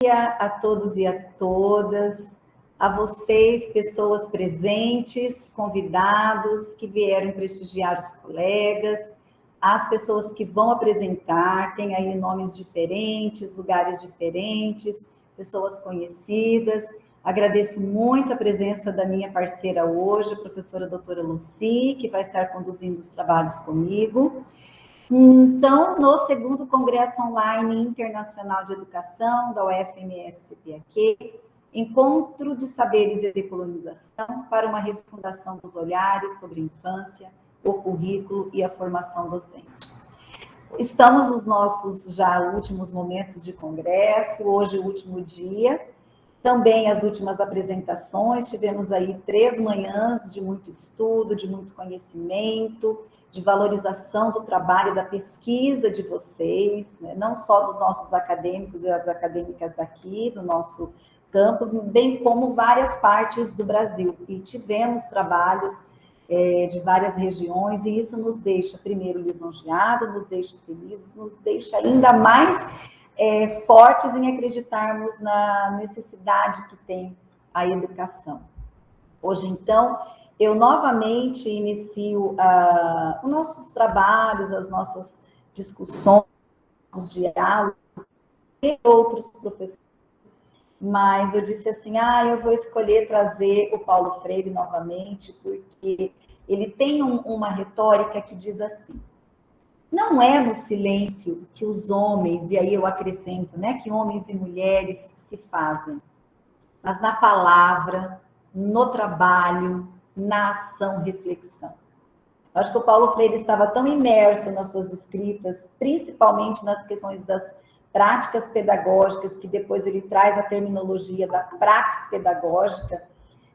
A todos e a todas, a vocês, pessoas presentes, convidados que vieram prestigiar os colegas, as pessoas que vão apresentar, tem aí nomes diferentes, lugares diferentes, pessoas conhecidas. Agradeço muito a presença da minha parceira hoje, a professora doutora Lucy, que vai estar conduzindo os trabalhos comigo. Então, no segundo Congresso Online Internacional de Educação da UFMS-CPAQ, Encontro de Saberes e Decolonização para uma refundação dos olhares sobre a infância, o currículo e a formação docente. Estamos nos nossos já últimos momentos de congresso, hoje o último dia, também as últimas apresentações, tivemos aí 3 manhãs de muito estudo, de muito conhecimento, de valorização do trabalho, da pesquisa de vocês, né? Não só dos nossos acadêmicos e as acadêmicas daqui, do nosso campus, bem como várias partes do Brasil. E tivemos trabalhos de várias regiões, e isso nos deixa, primeiro, lisonjeados, nos deixa felizes, nos deixa ainda mais fortes em acreditarmos na necessidade que tem a educação. Hoje, então, eu novamente inicio os nossos trabalhos, as nossas discussões, os diálogos, e outros professores, mas eu disse assim, eu vou escolher trazer o Paulo Freire novamente, porque ele tem uma retórica que diz assim, não é no silêncio que os homens, e aí eu acrescento, né, que homens e mulheres se fazem, mas na palavra, no trabalho, na ação, reflexão. Eu acho que o Paulo Freire estava tão imerso nas suas escritas, principalmente nas questões das práticas pedagógicas, que depois ele traz a terminologia da praxis pedagógica,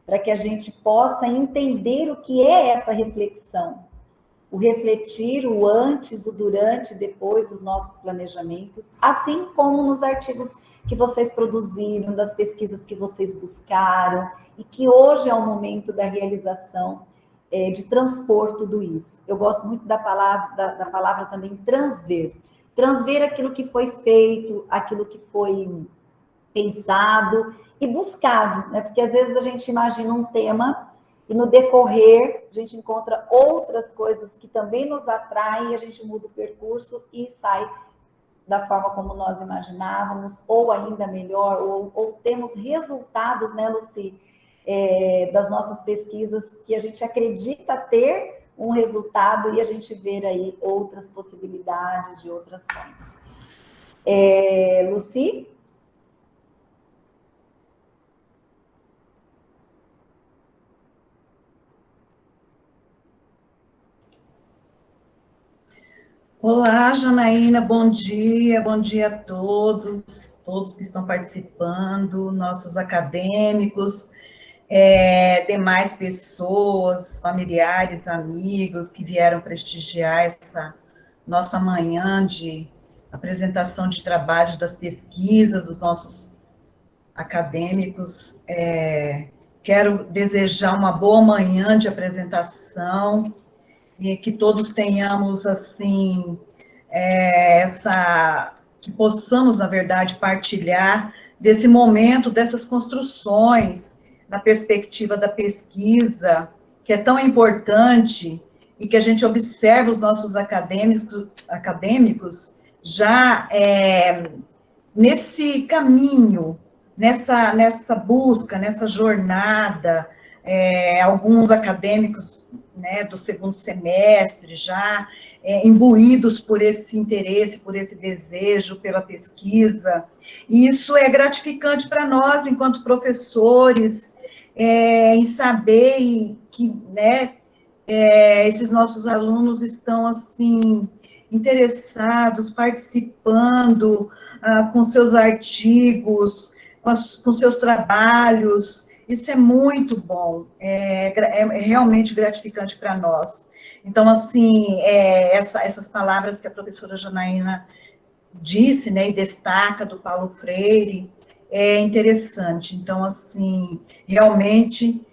para que a gente possa entender o que é essa reflexão. O refletir, o antes, o durante e depois dos nossos planejamentos, assim como nos artigos que vocês produziram, das pesquisas que vocês buscaram, e que hoje é o momento da realização, de transpor tudo isso. Eu gosto muito da palavra também transver. Transver aquilo que foi feito, aquilo que foi pensado e buscado, né? Porque às vezes a gente imagina um tema e no decorrer a gente encontra outras coisas que também nos atraem e a gente muda o percurso e sai da forma como nós imaginávamos, ou ainda melhor, ou temos resultados, né, Lucy, das nossas pesquisas que a gente acredita ter um resultado e a gente vê aí outras possibilidades de outras formas. Lucy? Olá, Janaína, bom dia a todos que estão participando, nossos acadêmicos, demais pessoas, familiares, amigos que vieram prestigiar essa nossa manhã de apresentação de trabalhos das pesquisas dos nossos acadêmicos. Quero desejar uma boa manhã de apresentação, e que todos tenhamos, assim, que possamos, na verdade, partilhar desse momento, dessas construções, na perspectiva da pesquisa, que é tão importante, e que a gente observa os nossos acadêmicos já nesse caminho, nessa busca, nessa jornada, alguns acadêmicos, né, do segundo semestre, já imbuídos por esse interesse, por esse desejo, pela pesquisa, e isso é gratificante para nós, enquanto professores, em saber que, né, esses nossos alunos estão, assim, interessados, participando, com seus artigos, com seus trabalhos. Isso é muito bom, é realmente gratificante para nós. Então, assim, essas palavras que a professora Janaína disse, né, e destaca do Paulo Freire, é interessante. Então, assim, realmente,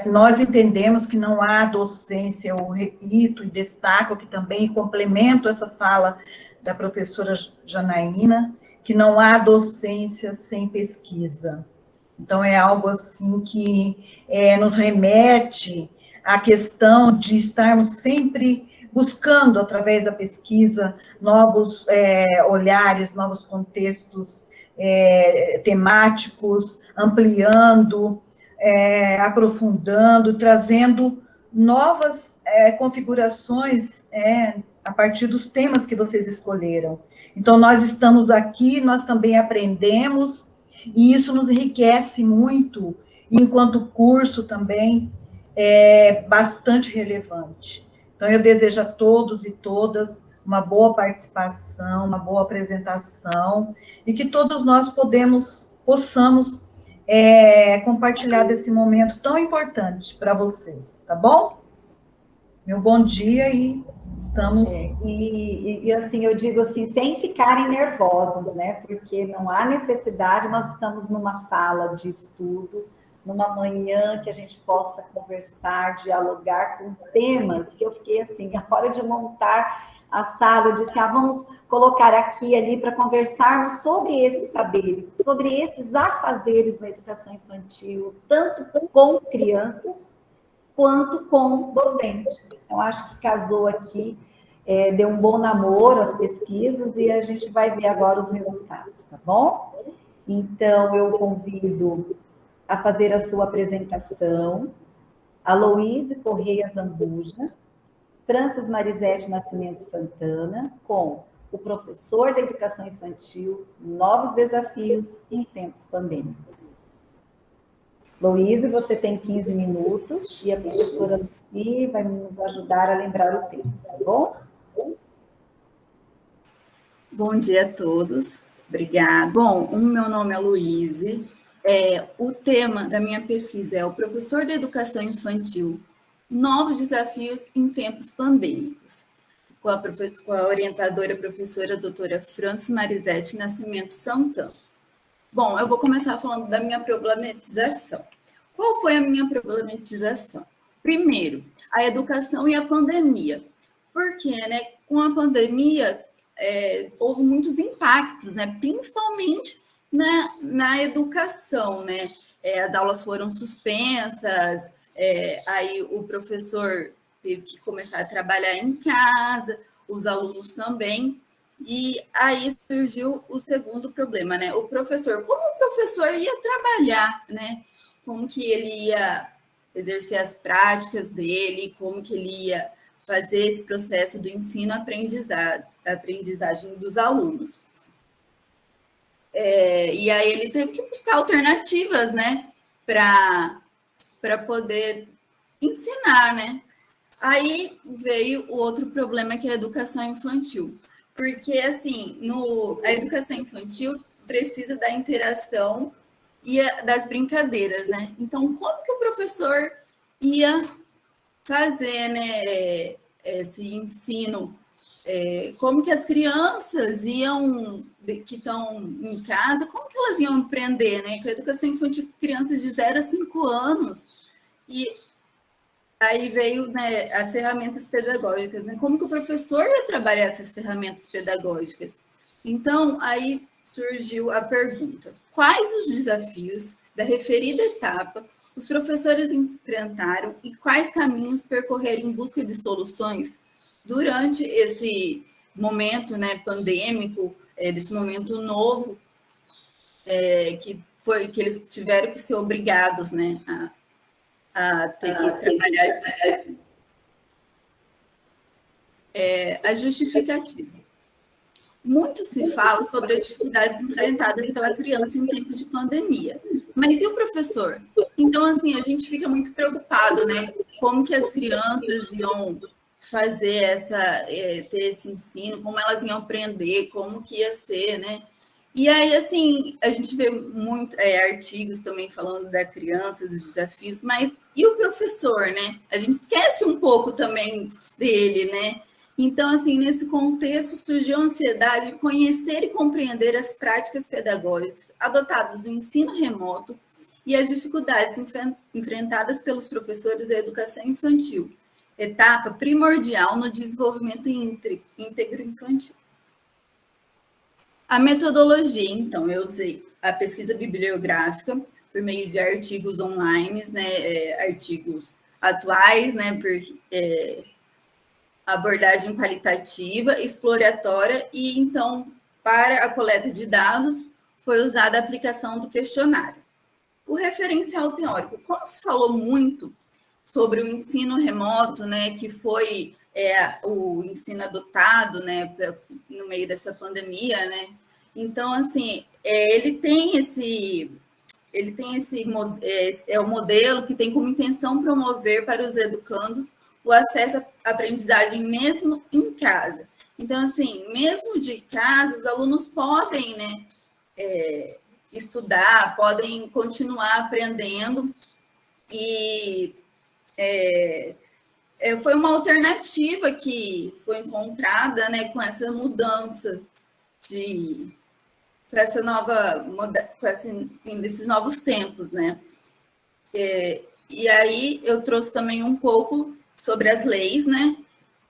nós entendemos que não há docência, eu repito e destaco que também complemento essa fala da professora Janaína, que não há docência sem pesquisa. Então, é algo assim que nos remete à questão de estarmos sempre buscando, através da pesquisa, novos olhares, novos contextos temáticos, ampliando, aprofundando, trazendo novas configurações a partir dos temas que vocês escolheram. Então, nós estamos aqui, nós também aprendemos, e isso nos enriquece muito, e enquanto curso também é bastante relevante. Então, eu desejo a todos e todas uma boa participação, uma boa apresentação, e que todos nós possamos compartilhar desse momento tão importante para vocês, tá bom? Meu bom dia e estamos... E assim, eu digo assim, sem ficarem nervosos, né? Porque não há necessidade, nós estamos numa sala de estudo, numa manhã que a gente possa conversar, dialogar com temas que eu fiquei assim, na hora de montar a sala, eu disse, vamos colocar aqui e ali para conversarmos sobre esses saberes, sobre esses afazeres na educação infantil, tanto com crianças, quanto com docente. Então, acho que casou aqui, deu um bom namoro as pesquisas e a gente vai ver agora os resultados, tá bom? Então, eu convido a fazer a sua apresentação a Aloíse Correia Zambuja, Francis Marisete Nascimento Santana, com o professor da educação infantil, novos desafios em tempos pandêmicos. Aloíse, você tem 15 minutos e a professora Lucy vai nos ajudar a lembrar o tempo, tá bom? Bom dia a todos, obrigada. Bom, o meu nome é Luíse, o tema da minha pesquisa é o professor da educação infantil, novos desafios em tempos pandêmicos, com a orientadora professora doutora Francis Marisete Nascimento Santana. Bom, eu vou começar falando da minha problematização. Qual foi a minha problematização? Primeiro, a educação e a pandemia. Porque, né, com a pandemia, houve muitos impactos, né, principalmente na educação, né? As aulas foram suspensas, aí o professor teve que começar a trabalhar em casa, os alunos também. E aí surgiu o segundo problema, né? O professor, como o professor ia trabalhar, né? Como que ele ia exercer as práticas dele, como que ele ia fazer esse processo do ensino-aprendizagem dos alunos. E aí ele teve que buscar alternativas, né? Para poder ensinar, né? Aí veio o outro problema, que é a educação infantil. Porque, assim, a educação infantil precisa da interação e das brincadeiras, né? Então, como que o professor ia fazer, né, esse ensino? Como que as crianças que estão em casa, como que elas iam aprender, né? Com a educação infantil, crianças de 0 a 5 anos. E aí veio, né, as ferramentas pedagógicas, né? Como que o professor ia trabalhar essas ferramentas pedagógicas? Então, aí surgiu a pergunta: quais os desafios da referida etapa os professores enfrentaram e quais caminhos percorreram em busca de soluções durante esse momento, né, pandêmico, desse momento novo, que eles tiveram que ser obrigados, né, a ter que trabalhar. A justificativa. Muito se fala sobre as dificuldades enfrentadas pela criança em tempos de pandemia. Mas e o professor? Então, assim, a gente fica muito preocupado, né? Como que as crianças iam fazer ter esse ensino, como elas iam aprender, como que ia ser, né? E aí, assim, a gente vê muito artigos também falando da criança, dos desafios, mas e o professor, né? A gente esquece um pouco também dele, né? Então, assim, nesse contexto, surgiu a ansiedade de conhecer e compreender as práticas pedagógicas adotadas no ensino remoto e as dificuldades enfrentadas pelos professores da educação infantil, etapa primordial no desenvolvimento íntegro infantil. A metodologia, então, eu usei a pesquisa bibliográfica por meio de artigos online, né, artigos atuais, né, por abordagem qualitativa, exploratória, e então, para a coleta de dados, foi usada a aplicação do questionário. O referencial teórico, como se falou muito sobre o ensino remoto, né, que foi o ensino adotado, né, no meio dessa pandemia, né, então, assim, ele tem esse o modelo que tem como intenção promover para os educandos o acesso à aprendizagem mesmo em casa. Então, assim, mesmo de casa, os alunos podem, né, estudar, podem continuar aprendendo e foi uma alternativa que foi encontrada, né, com essa mudança com essa nova, desses novos tempos, né? E aí eu trouxe também um pouco sobre as leis, né?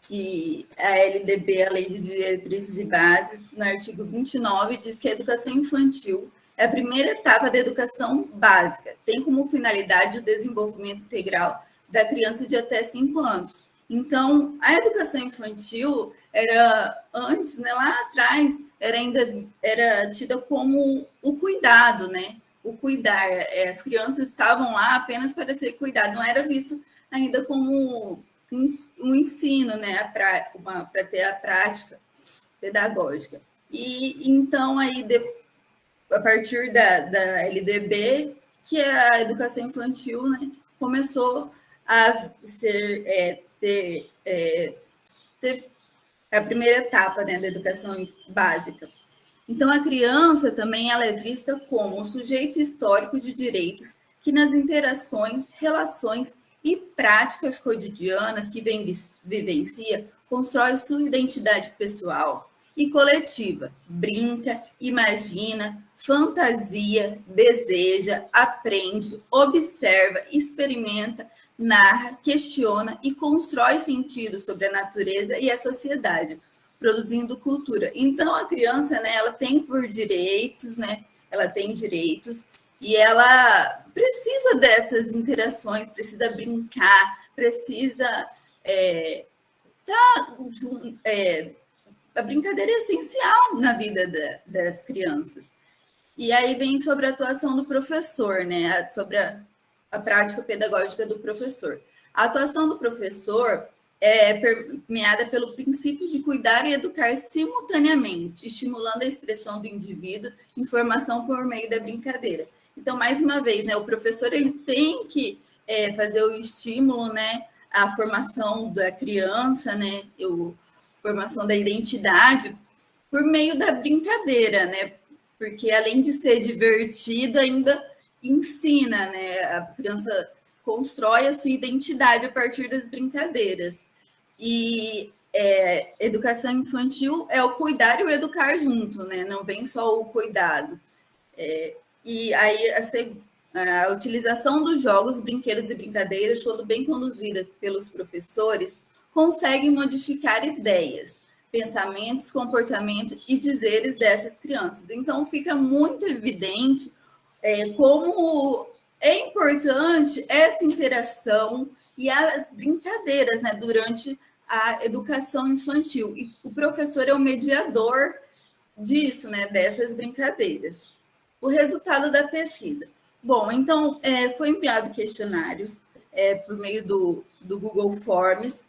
Que a LDB, a Lei de Diretrizes e Bases, no artigo 29, diz que a educação infantil é a primeira etapa da educação básica, tem como finalidade o desenvolvimento integral da criança de até 5 anos. Então, a educação infantil era antes, né, lá atrás, era tida como o cuidado, né? O cuidar. As crianças estavam lá apenas para ser cuidado, não era visto ainda como um ensino, né, para ter a prática pedagógica. E então, aí, a partir da LDB, que é a educação infantil, né, começou a ter a primeira etapa, né, da educação básica. Então, a criança também ela é vista como um sujeito histórico de direitos que nas interações, relações e práticas cotidianas que vivencia, constrói sua identidade pessoal e coletiva, brinca, imagina, fantasia, deseja, aprende, observa, experimenta, narra, questiona e constrói sentido sobre a natureza e a sociedade, produzindo cultura. Então, a criança, né, ela tem por direitos, né, ela tem direitos e ela precisa dessas interações, precisa brincar, precisa a brincadeira é essencial na vida das crianças. E aí vem sobre a atuação do professor, né? Sobre a prática pedagógica do professor. A atuação do professor é permeada pelo princípio de cuidar e educar simultaneamente, estimulando a expressão do indivíduo em formação por meio da brincadeira. Então, mais uma vez, né, o professor ele tem que fazer o estímulo, né, à formação da criança, né, formação da identidade por meio da brincadeira, né? Porque além de ser divertido, ainda ensina, né? A criança constrói a sua identidade a partir das brincadeiras. E educação infantil é o cuidar e o educar junto, né? Não vem só o cuidado. E aí a utilização dos jogos, brinquedos e brincadeiras, quando bem conduzidas pelos professores, conseguem modificar ideias, pensamentos, comportamentos e dizeres dessas crianças. Então, fica muito evidente como é importante essa interação e as brincadeiras, né, durante a educação infantil. E o professor é o mediador disso, né, dessas brincadeiras. O resultado da pesquisa. Bom, então, foi enviado questionários por meio do Google Forms,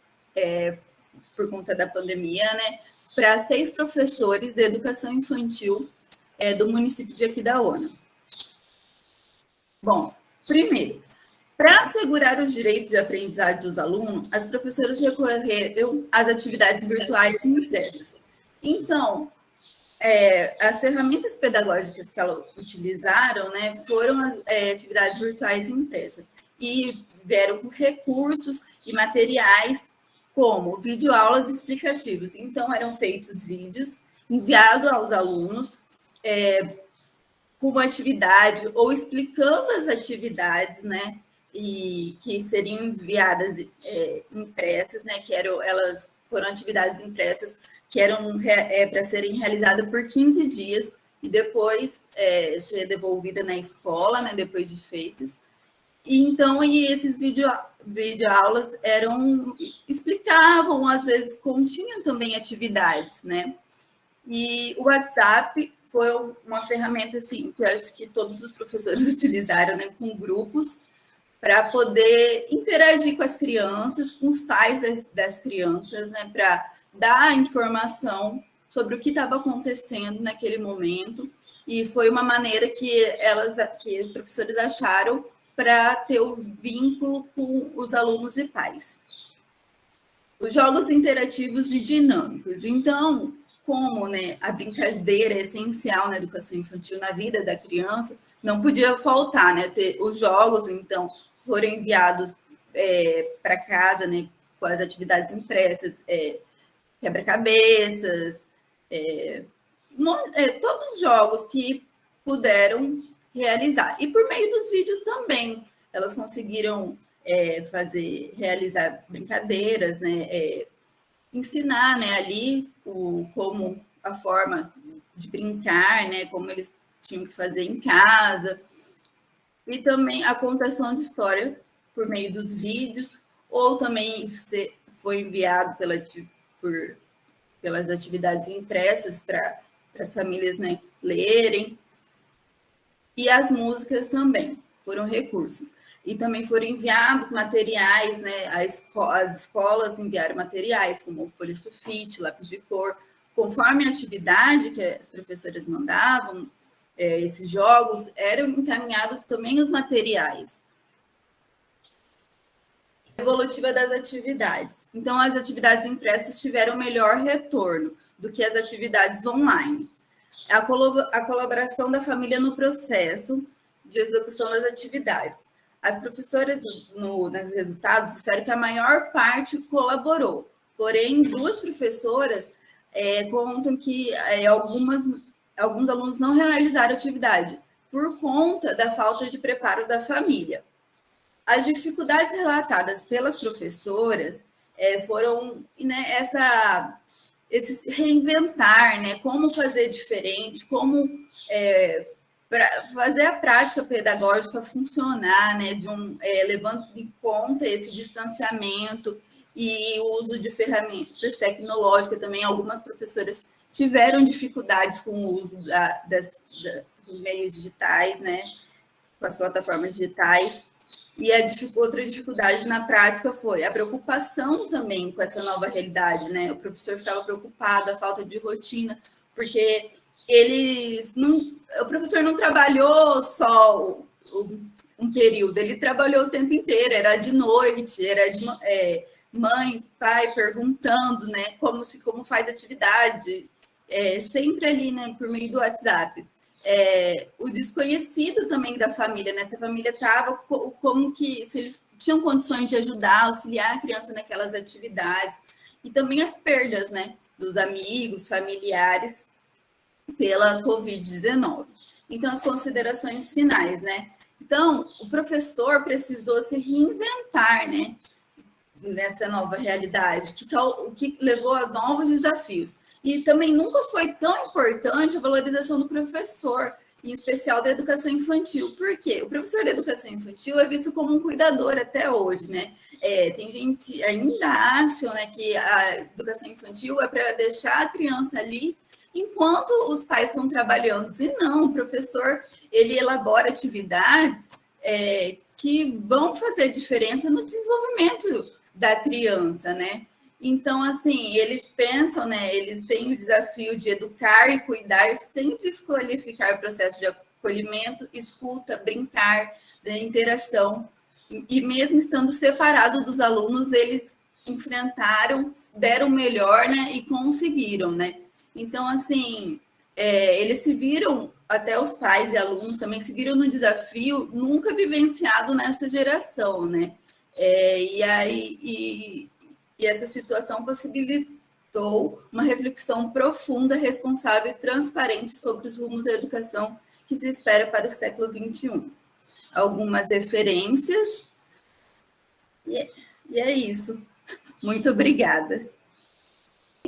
por conta da pandemia, né, para 6 professores de educação infantil do município de Aquidauana. Bom, primeiro, para assegurar os direitos de aprendizagem dos alunos, as professoras recorreram às atividades virtuais e impressas. Então, as ferramentas pedagógicas que elas utilizaram, né, foram as atividades virtuais e impressas. E vieram com recursos e materiais como videoaulas explicativas. Então, eram feitos vídeos enviados aos alunos com uma atividade ou explicando as atividades, né, e que seriam enviadas impressas, né, elas foram atividades impressas que eram para serem realizadas por 15 dias e depois ser devolvida na escola, né, depois de feitas. E esses videoaulas explicavam, às vezes continham também atividades, né? E o WhatsApp foi uma ferramenta, assim, que eu acho que todos os professores utilizaram, né, com grupos, para poder interagir com as crianças, com os pais das crianças, né, para dar informação sobre o que estava acontecendo naquele momento. E foi uma maneira que os professores acharam para ter o vínculo com os alunos e pais. Os jogos interativos e dinâmicos. Então, como, né, a brincadeira é essencial na educação infantil, na vida da criança, não podia faltar, né? Os jogos, então, foram enviados para casa, né, com as atividades impressas, quebra-cabeças, todos os jogos que puderam realizar. E por meio dos vídeos também, elas conseguiram realizar brincadeiras, né, ensinar, né, ali como a forma de brincar, né, como eles tinham que fazer em casa, e também a contação de história por meio dos vídeos, ou também foi enviado pelas atividades impressas para as famílias, né, lerem. E as músicas também foram recursos. E também foram enviados materiais, né? As escolas enviaram materiais, como folha sulfite, lápis de cor, conforme a atividade que as professoras mandavam, esses jogos, eram encaminhados também os materiais. Evolutiva das atividades. Então, as atividades impressas tiveram melhor retorno do que as atividades online. A colaboração da família no processo de execução das atividades. As professoras, nos resultados, disseram que a maior parte colaborou, porém, 2 professoras contam que alguns alunos não realizaram atividade por conta da falta de preparo da família. As dificuldades relatadas pelas professoras foram, né, esse reinventar, né, como fazer diferente, como fazer a prática pedagógica funcionar, né, levando em conta esse distanciamento e o uso de ferramentas tecnológicas também. Algumas professoras tiveram dificuldades com o uso dos meios digitais, né, com as plataformas digitais. E outra dificuldade na prática foi a preocupação também com essa nova realidade, né? O professor ficava preocupado, a falta de rotina, porque o professor não trabalhou só um período, ele trabalhou o tempo inteiro, era de noite, era de mãe, pai perguntando, né, como faz atividade, sempre ali, né, por meio do WhatsApp. O desconhecido também da família, né? Se a família estava, se eles tinham condições de ajudar, auxiliar a criança naquelas atividades, e também as perdas, né, dos amigos, familiares, pela Covid-19. Então, as considerações finais, né? Então, o professor precisou se reinventar, né, nessa nova realidade, o que levou a novos desafios. E também nunca foi tão importante a valorização do professor, em especial da educação infantil. Por quê? O professor da educação infantil é visto como um cuidador até hoje, né? Tem gente ainda acha, né, que a educação infantil é para deixar a criança ali enquanto os pais estão trabalhando. E não, o professor, ele elabora atividades que vão fazer diferença no desenvolvimento da criança, né? Então, assim, eles pensam, né? Eles têm o desafio de educar e cuidar sem desqualificar o processo de acolhimento, escuta, brincar, da interação. E mesmo estando separado dos alunos, eles enfrentaram, deram o melhor, né? E conseguiram, né? Então, assim, eles se viram, até os pais e alunos também se viram no desafio nunca vivenciado nessa geração, né? E essa situação possibilitou uma reflexão profunda, responsável e transparente sobre os rumos da educação que se espera para o século XXI. Algumas referências, e é isso. Muito obrigada.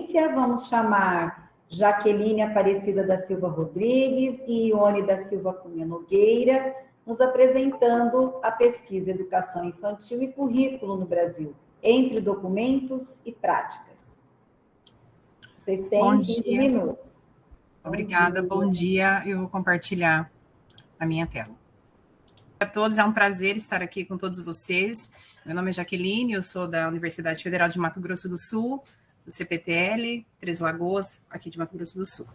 sequência, vamos chamar Jaqueline Aparecida da Silva Rodrigues e Ione da Silva Cunha Nogueira, nos apresentando a pesquisa Educação Infantil e Currículo no Brasil, entre documentos e práticas. Vocês têm 15 minutos. Obrigada, bom dia. Eu vou compartilhar a minha tela. A todos, é um prazer estar aqui com todos vocês. Meu nome é Jaqueline, eu sou da Universidade Federal de Mato Grosso do Sul, do CPTL, Três Lagoas, aqui de Mato Grosso do Sul.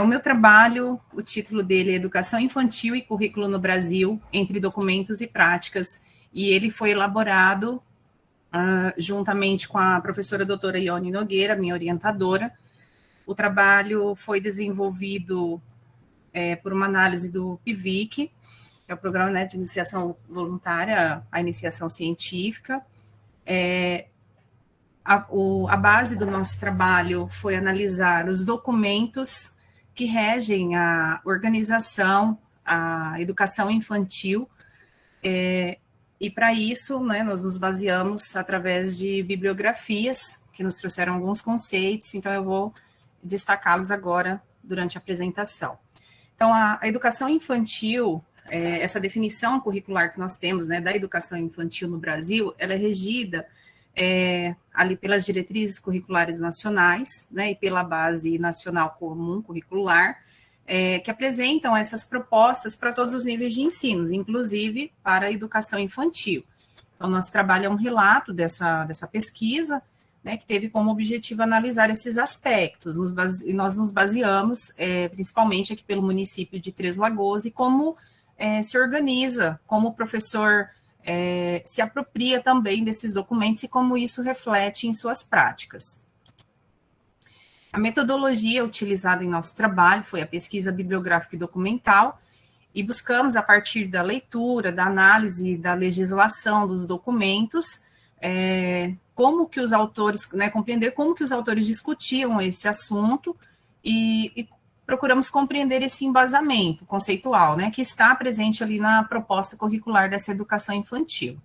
O meu trabalho, o título dele é Educação Infantil e Currículo no Brasil, entre documentos e práticas, e ele foi elaborado juntamente com a professora doutora Ione Nogueira, minha orientadora. O trabalho foi desenvolvido por uma análise do PIVIC, que é o Programa, né, de Iniciação Voluntária à Iniciação Científica. A base do nosso trabalho foi analisar os documentos que regem a organização, a educação infantil, e para isso, né, nós nos baseamos através de bibliografias que nos trouxeram alguns conceitos, então eu vou destacá-los agora durante a apresentação. Então, a educação infantil, essa definição curricular que nós temos, né, da educação infantil no Brasil, ela é regida ali pelas diretrizes curriculares nacionais, né, e pela Base Nacional Comum Curricular, que apresentam essas propostas para todos os níveis de ensino, inclusive para a educação infantil. Então, nosso trabalho é um relato dessa pesquisa, né, que teve como objetivo analisar esses aspectos, e nós nos baseamos principalmente aqui pelo município de Três Lagoas e como se organiza, como o professor se apropria também desses documentos e como isso reflete em suas práticas. A metodologia utilizada em nosso trabalho foi a pesquisa bibliográfica e documental, e buscamos, a partir da leitura, da análise da legislação dos documentos, como que os autores, né, compreender como que os autores discutiam esse assunto e procuramos compreender esse embasamento conceitual, né, que está presente ali na proposta curricular dessa educação infantil.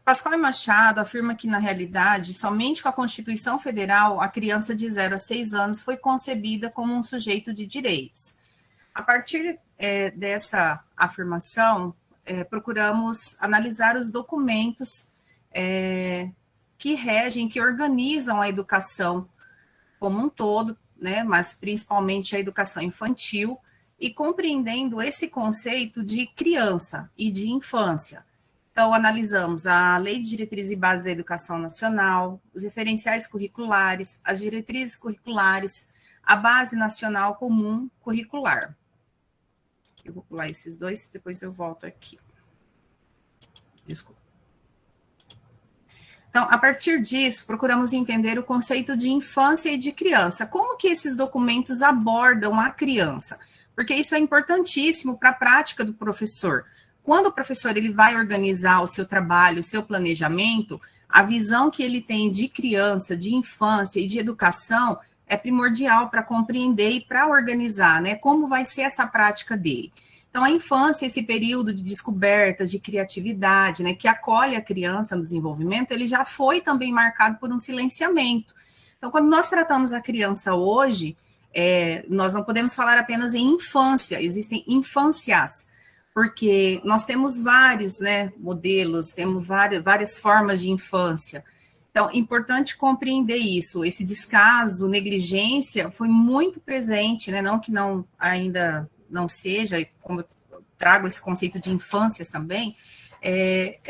Pascoal e Machado afirma que, na realidade, somente com a Constituição Federal, a criança de 0 a 6 anos foi concebida como um sujeito de direitos. A partir dessa afirmação, procuramos analisar os documentos que regem, que organizam a educação como um todo, né, mas principalmente a educação infantil, e compreendendo esse conceito de criança e de infância. Então, analisamos a Lei de Diretrizes e Bases da Educação Nacional, os referenciais curriculares, as diretrizes curriculares, a Base Nacional Comum Curricular. Eu vou pular esses dois, depois eu volto aqui. Desculpa. Então, a partir disso, procuramos entender o conceito de infância e de criança. Como que esses documentos abordam a criança? Porque isso é importantíssimo para a prática do professor. Quando o professor ele vai organizar o seu trabalho, o seu planejamento, a visão que ele tem de criança, de infância e de educação é primordial para compreender e para organizar, né, como vai ser essa prática dele. Então, a infância, esse período de descoberta, de criatividade, né, que acolhe a criança no desenvolvimento, ele já foi também marcado por um silenciamento. Então, quando nós tratamos a criança hoje, nós não podemos falar apenas em infância, existem infâncias, porque nós temos vários, né, modelos, temos várias formas de infância. Então, é importante compreender isso. Esse descaso, negligência, foi muito presente, né, não que ainda não seja, como eu trago esse conceito de infâncias também,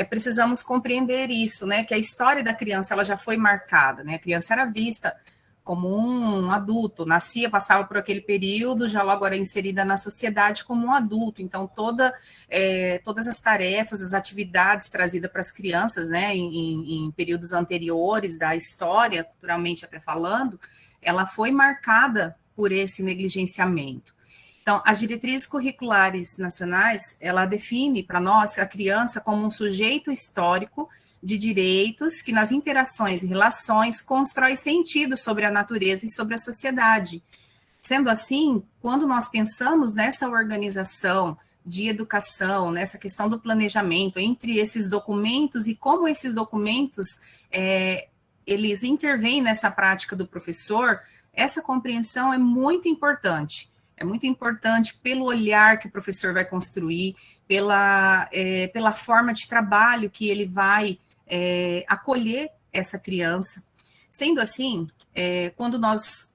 precisamos compreender isso, né, que a história da criança ela já foi marcada, né, a criança era vista como um adulto, nascia, passava por aquele período, já logo era inserida na sociedade como um adulto. Então, todas as tarefas, as atividades trazidas para as crianças, né, em períodos anteriores da história, culturalmente até falando, ela foi marcada por esse negligenciamento. Então, as diretrizes curriculares nacionais, ela define para nós a criança como um sujeito histórico de direitos que nas interações e relações constrói sentido sobre a natureza e sobre a sociedade. Sendo assim, quando nós pensamos nessa organização de educação, nessa questão do planejamento, entre esses documentos e como esses documentos, eles intervêm nessa prática do professor, essa compreensão é muito importante. É muito importante pelo olhar que o professor vai construir, pela forma de trabalho que ele vai acolher essa criança. Sendo assim, quando nós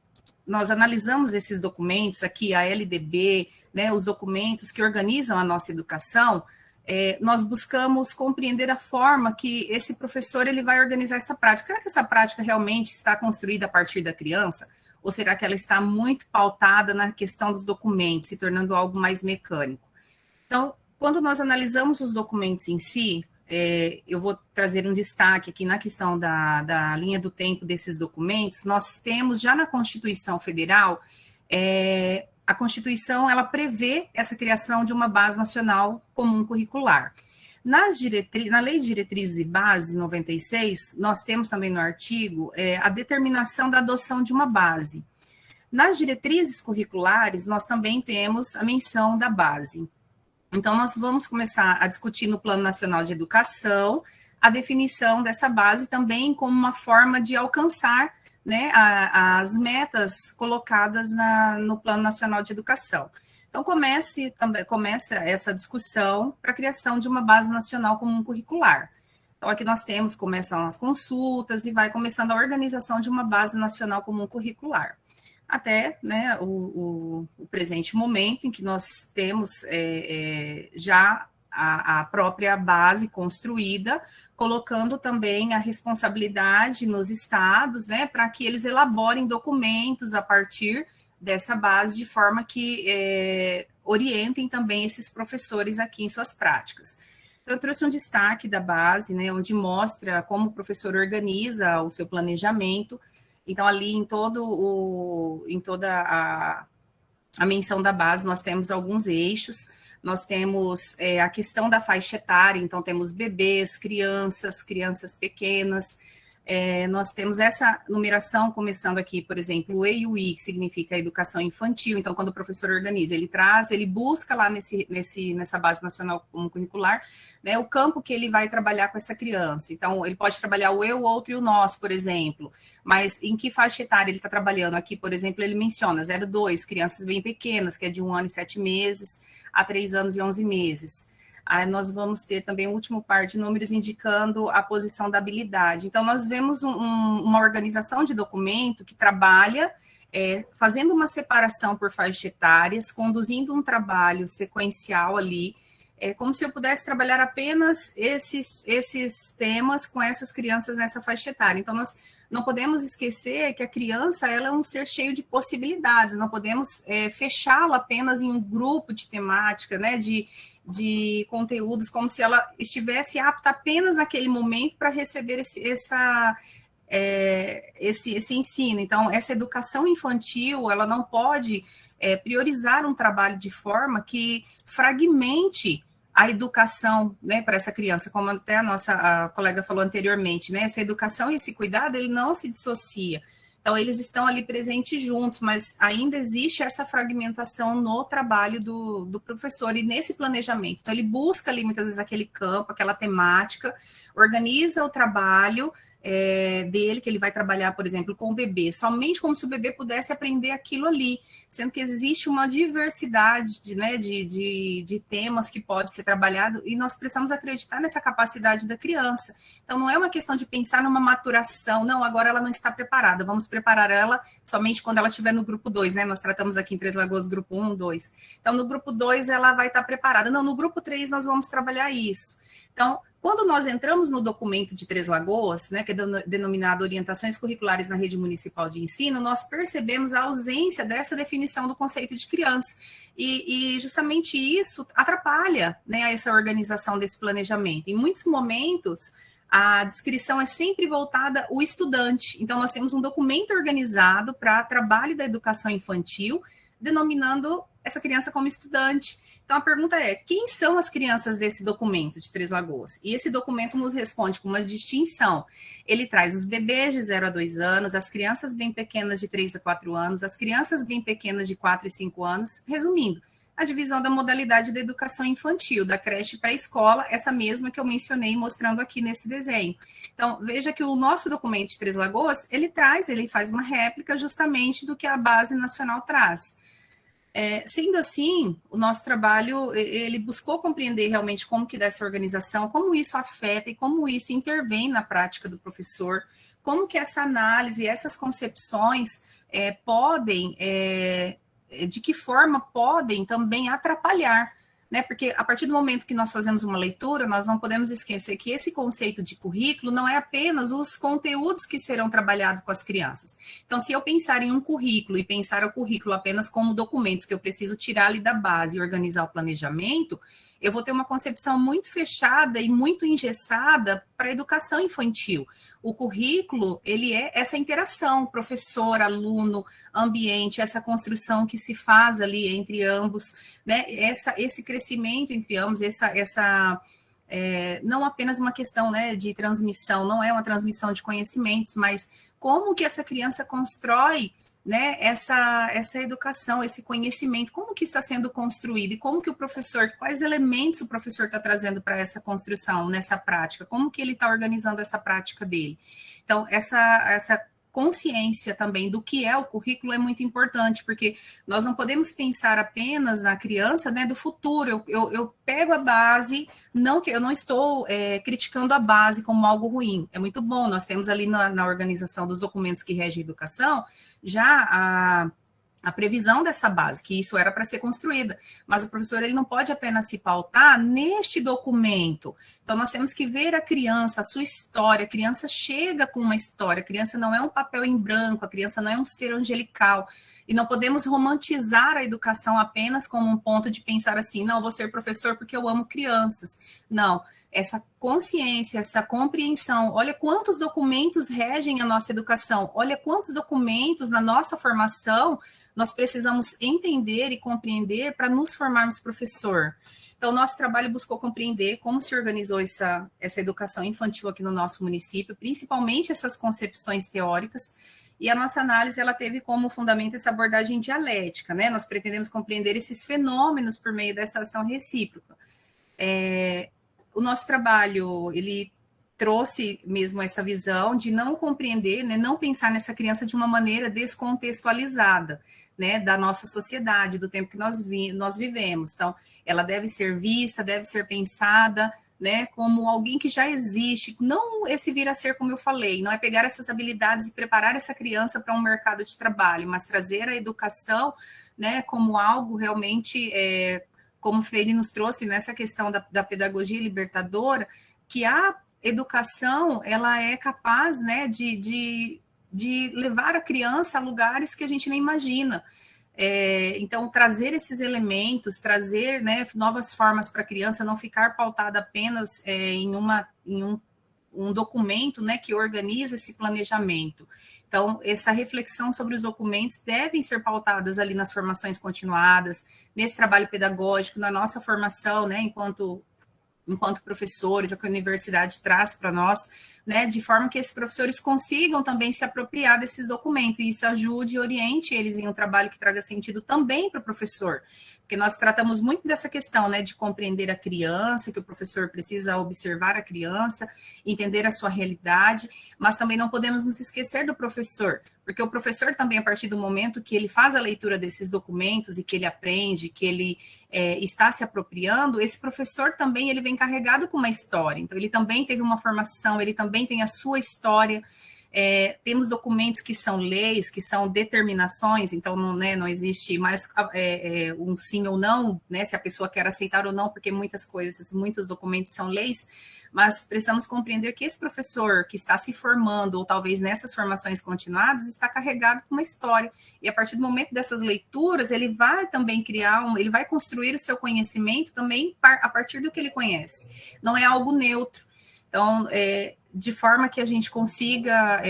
analisamos esses documentos aqui, a LDB, né, os documentos que organizam a nossa educação, nós buscamos compreender a forma que esse professor ele vai organizar essa prática. Será que essa prática realmente está construída a partir da criança? Ou será que ela está muito pautada na questão dos documentos, se tornando algo mais mecânico? Então, quando nós analisamos os documentos em si, eu vou trazer um destaque aqui na questão da linha do tempo desses documentos. Nós temos já na Constituição Federal, a Constituição ela prevê essa criação de uma base nacional comum curricular. Na Lei de Diretrizes e Bases 96, nós temos também no artigo a determinação da adoção de uma base. Nas diretrizes curriculares, nós também temos a menção da base. Então, nós vamos começar a discutir no Plano Nacional de Educação a definição dessa base também como uma forma de alcançar, né, as metas colocadas no Plano Nacional de Educação. Então, começa essa discussão para a criação de uma base nacional comum curricular. Então, aqui nós começam as consultas e vai começando a organização de uma base nacional comum curricular. Até, né, o presente momento em que nós temos já a própria base construída, colocando também a responsabilidade nos estados, né, para que eles elaborem documentos a partir dessa base, de forma que orientem também esses professores aqui em suas práticas. Então, eu trouxe um destaque da base, né, onde mostra como o professor organiza o seu planejamento. Então, ali em toda a menção da base, nós temos alguns eixos. Nós temos a questão da faixa etária, então temos bebês, crianças pequenas. Nós temos essa numeração começando aqui, por exemplo, o E e o I, que significa educação infantil. Então, quando o professor organiza, ele busca lá nessa base nacional comum curricular, né, o campo que ele vai trabalhar com essa criança. Então, ele pode trabalhar o eu, o outro e o nós, por exemplo. Mas em que faixa etária ele está trabalhando? Aqui, por exemplo, ele menciona 0,2, crianças bem pequenas, que é de 1 ano e 7 meses a 3 anos e 11 meses. Aí nós vamos ter também o último par de números indicando a posição da habilidade. Então, nós vemos uma organização de documento que trabalha fazendo uma separação por faixas etárias, conduzindo um trabalho sequencial ali, como se eu pudesse trabalhar apenas esses temas com essas crianças nessa faixa etária. Então, nós não podemos esquecer que a criança ela é um ser cheio de possibilidades, não podemos fechá-la apenas em um grupo de temática, né, de conteúdos, como se ela estivesse apta apenas naquele momento para receber esse ensino. Então, essa educação infantil, ela não pode priorizar um trabalho de forma que fragmente a educação, né, para essa criança, como até a colega falou anteriormente, né, essa educação e esse cuidado, ele não se dissocia. Então, eles estão ali presentes juntos, mas ainda existe essa fragmentação no trabalho do professor e nesse planejamento. Então, ele busca ali, muitas vezes, aquele campo, aquela temática, organiza o trabalho dele, que ele vai trabalhar, por exemplo, com o bebê, somente como se o bebê pudesse aprender aquilo ali, sendo que existe uma diversidade de temas que pode ser trabalhado, e nós precisamos acreditar nessa capacidade da criança. Então, não é uma questão de pensar numa maturação, não, agora ela não está preparada, vamos preparar ela somente quando ela estiver no grupo 2, né? Nós tratamos aqui em Três Lagoas, grupo 1, 2. Então, no grupo 2, ela vai estar preparada. Não, no grupo 3, nós vamos trabalhar isso. Então, quando nós entramos no documento de Três Lagoas, né, que é denominado Orientações Curriculares na Rede Municipal de Ensino, nós percebemos a ausência dessa definição do conceito de criança. E justamente isso atrapalha, né, essa organização desse planejamento. Em muitos momentos, a descrição é sempre voltada ao estudante. Então, nós temos um documento organizado para trabalho da educação infantil, denominando essa criança como estudante. Então, a pergunta é, quem são as crianças desse documento de Três Lagoas? E esse documento nos responde com uma distinção. Ele traz os bebês de 0 a 2 anos, as crianças bem pequenas de 3 a 4 anos, as crianças bem pequenas de 4 e 5 anos. Resumindo, a divisão da modalidade da educação infantil, da creche para a escola, essa mesma que eu mencionei mostrando aqui nesse desenho. Então, veja que o nosso documento de Três Lagoas, ele faz uma réplica justamente do que a Base Nacional traz. Sendo assim, o nosso trabalho, ele buscou compreender realmente como que dá essa organização, como isso afeta e como isso intervém na prática do professor, como que essa análise, essas concepções podem, de que forma podem também atrapalhar, né? Porque a partir do momento que nós fazemos uma leitura, nós não podemos esquecer que esse conceito de currículo não é apenas os conteúdos que serão trabalhados com as crianças. Então, se eu pensar em um currículo e pensar o currículo apenas como documentos que eu preciso tirar ali da base e organizar o planejamento, eu vou ter uma concepção muito fechada e muito engessada para a educação infantil. O currículo, ele é essa interação, professor, aluno, ambiente, essa construção que se faz ali entre ambos, né? Esse crescimento entre ambos, não apenas uma questão, né, de transmissão, não é uma transmissão de conhecimentos, mas como que essa criança constrói, né, essa educação, esse conhecimento, como que está sendo construído e como que o professor, quais elementos o professor está trazendo para essa construção, nessa prática, como que ele está organizando essa prática dele. Então, essa consciência também do que é o currículo é muito importante, porque nós não podemos pensar apenas na criança, né, do futuro. Eu pego a base, não que eu não estou criticando a base como algo ruim, é muito bom, nós temos ali na organização dos documentos que regem a educação, já a previsão dessa base, que isso era para ser construída, mas o professor ele não pode apenas se pautar neste documento. Então, nós temos que ver a criança, a sua história, a criança chega com uma história, a criança não é um papel em branco, a criança não é um ser angelical, e não podemos romantizar a educação apenas como um ponto de pensar assim, não, eu vou ser professor porque eu amo crianças. Não, essa consciência, essa compreensão, olha quantos documentos regem a nossa educação, olha quantos documentos na nossa formação nós precisamos entender e compreender para nos formarmos professor. Então, nosso trabalho buscou compreender como se organizou essa educação infantil aqui no nosso município, principalmente essas concepções teóricas, e a nossa análise, ela teve como fundamento essa abordagem dialética, né? Nós pretendemos compreender esses fenômenos por meio dessa ação recíproca. O nosso trabalho, ele trouxe mesmo essa visão de não compreender, né, não pensar nessa criança de uma maneira descontextualizada, né, da nossa sociedade, do tempo que nós vivemos. Então, ela deve ser vista, deve ser pensada, né, como alguém que já existe, não esse vir a ser, como eu falei, não é pegar essas habilidades e preparar essa criança para um mercado de trabalho, mas trazer a educação, né, como algo realmente, como o Freire nos trouxe nessa questão da pedagogia libertadora, que a educação, ela é capaz, né, de levar a criança a lugares que a gente nem imagina. Então, trazer esses elementos, trazer, né, novas formas para a criança, não ficar pautada apenas em um documento, né, que organiza esse planejamento. Então, essa reflexão sobre os documentos devem ser pautadas ali nas formações continuadas, nesse trabalho pedagógico, na nossa formação, né, enquanto professores, o que a universidade traz para nós, né, de forma que esses professores consigam também se apropriar desses documentos, e isso ajude e oriente eles em um trabalho que traga sentido também para o professor, porque nós tratamos muito dessa questão, né, de compreender a criança, que o professor precisa observar a criança, entender a sua realidade, mas também não podemos nos esquecer do professor, porque o professor também, a partir do momento que ele faz a leitura desses documentos e que ele aprende, que ele está se apropriando, esse professor também ele vem carregado com uma história, então ele também teve uma formação, ele também tem a sua história. Temos documentos que são leis, que são determinações, então não existe mais um sim ou não, né, se a pessoa quer aceitar ou não, porque muitos documentos são leis, mas precisamos compreender que esse professor que está se formando, ou talvez nessas formações continuadas, está carregado com uma história, e a partir do momento dessas leituras, ele vai também ele vai construir o seu conhecimento também a partir do que ele conhece, não é algo neutro. Então, de forma que a gente consiga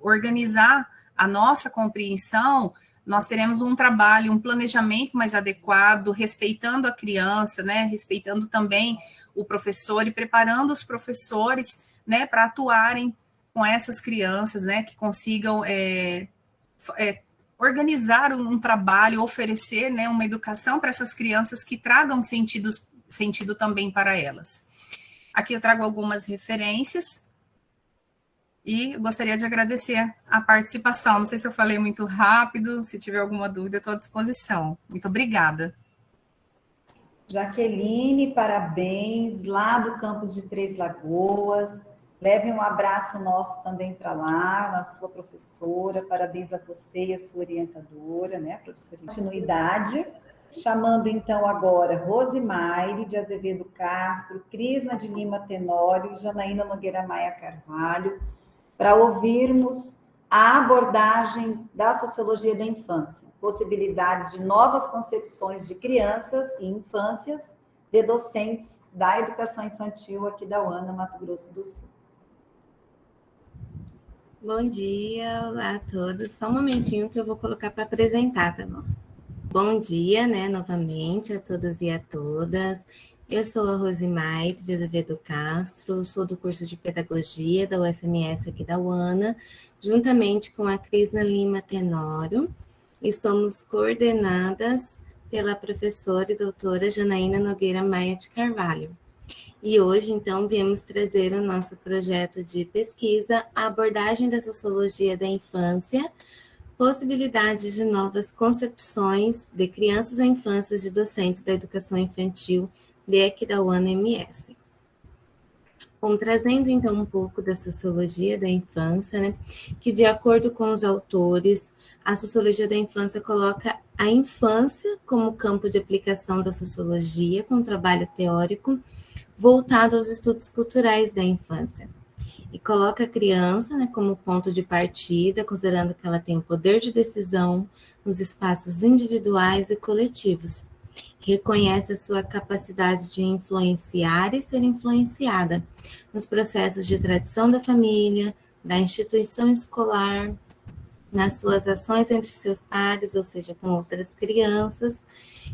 organizar a nossa compreensão, nós teremos um trabalho, um planejamento mais adequado, respeitando a criança, né, respeitando também o professor e preparando os professores, né, para atuarem com essas crianças, né, que consigam organizar um trabalho, oferecer, né, uma educação para essas crianças que tragam sentido também para elas. Aqui eu trago algumas referências e gostaria de agradecer a participação. Não sei se eu falei muito rápido, se tiver alguma dúvida, estou à disposição. Muito obrigada. Jaqueline, parabéns, lá do campus de Três Lagoas. Leve um abraço nosso também para lá, na sua professora. Parabéns a você e a sua orientadora, né, professora? Continuidade. Chamando então agora Rosimaire de Azevedo Castro, Crisna de Lima Tenório e Janaína Nogueira Maia Carvalho, para ouvirmos a abordagem da sociologia da infância, possibilidades de novas concepções de crianças e infâncias de docentes da educação infantil aqui da UANA, Mato Grosso do Sul. Bom dia, olá a todos. Só um momentinho que eu vou colocar para apresentar, tá bom? Bom dia, né, novamente a todos e a todas. Eu sou a Rosimaire de Azevedo Castro, sou do curso de Pedagogia da UFMS aqui da UANA, juntamente com a Crisna Lima Tenório, e somos coordenadas pela professora e doutora Janaína Nogueira Maia de Carvalho. E hoje, então, viemos trazer o nosso projeto de pesquisa, a abordagem da sociologia da infância, possibilidades de novas concepções de crianças e infâncias de docentes da educação infantil de aqui da UANA-MS. Bom, trazendo então um pouco da sociologia da infância, né, que de acordo com os autores, a sociologia da infância coloca a infância como campo de aplicação da sociologia, com trabalho teórico, voltado aos estudos culturais da infância. E coloca a criança, né, como ponto de partida, considerando que ela tem o poder de decisão nos espaços individuais e coletivos. Reconhece a sua capacidade de influenciar e ser influenciada nos processos de tradição da família, da instituição escolar, nas suas ações entre seus pares, ou seja, com outras crianças,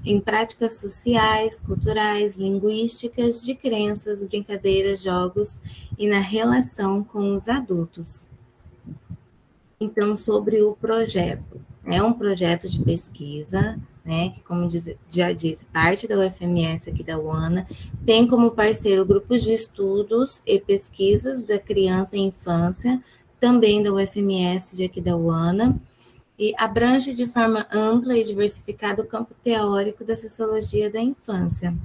em práticas sociais, culturais, linguísticas, de crenças, brincadeiras, jogos e na relação com os adultos. Então, sobre o projeto. É um projeto de pesquisa, né, que, como já disse, parte da UFMS aqui da UANA, tem como parceiro grupos de estudos e pesquisas da criança e infância, também da UFMS de aqui da UANA, e abrange de forma ampla e diversificada o campo teórico da sociologia da infância.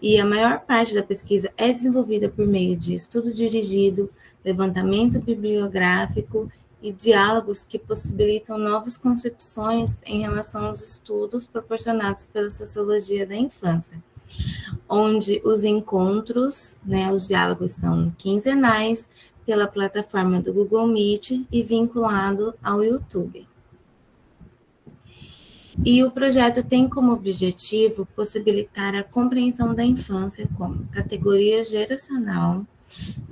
E a maior parte da pesquisa é desenvolvida por meio de estudo dirigido, levantamento bibliográfico e diálogos que possibilitam novas concepções em relação aos estudos proporcionados pela sociologia da infância, onde os encontros, né, os diálogos são quinzenais pela plataforma do Google Meet e vinculado ao YouTube. E o projeto tem como objetivo possibilitar a compreensão da infância como categoria geracional,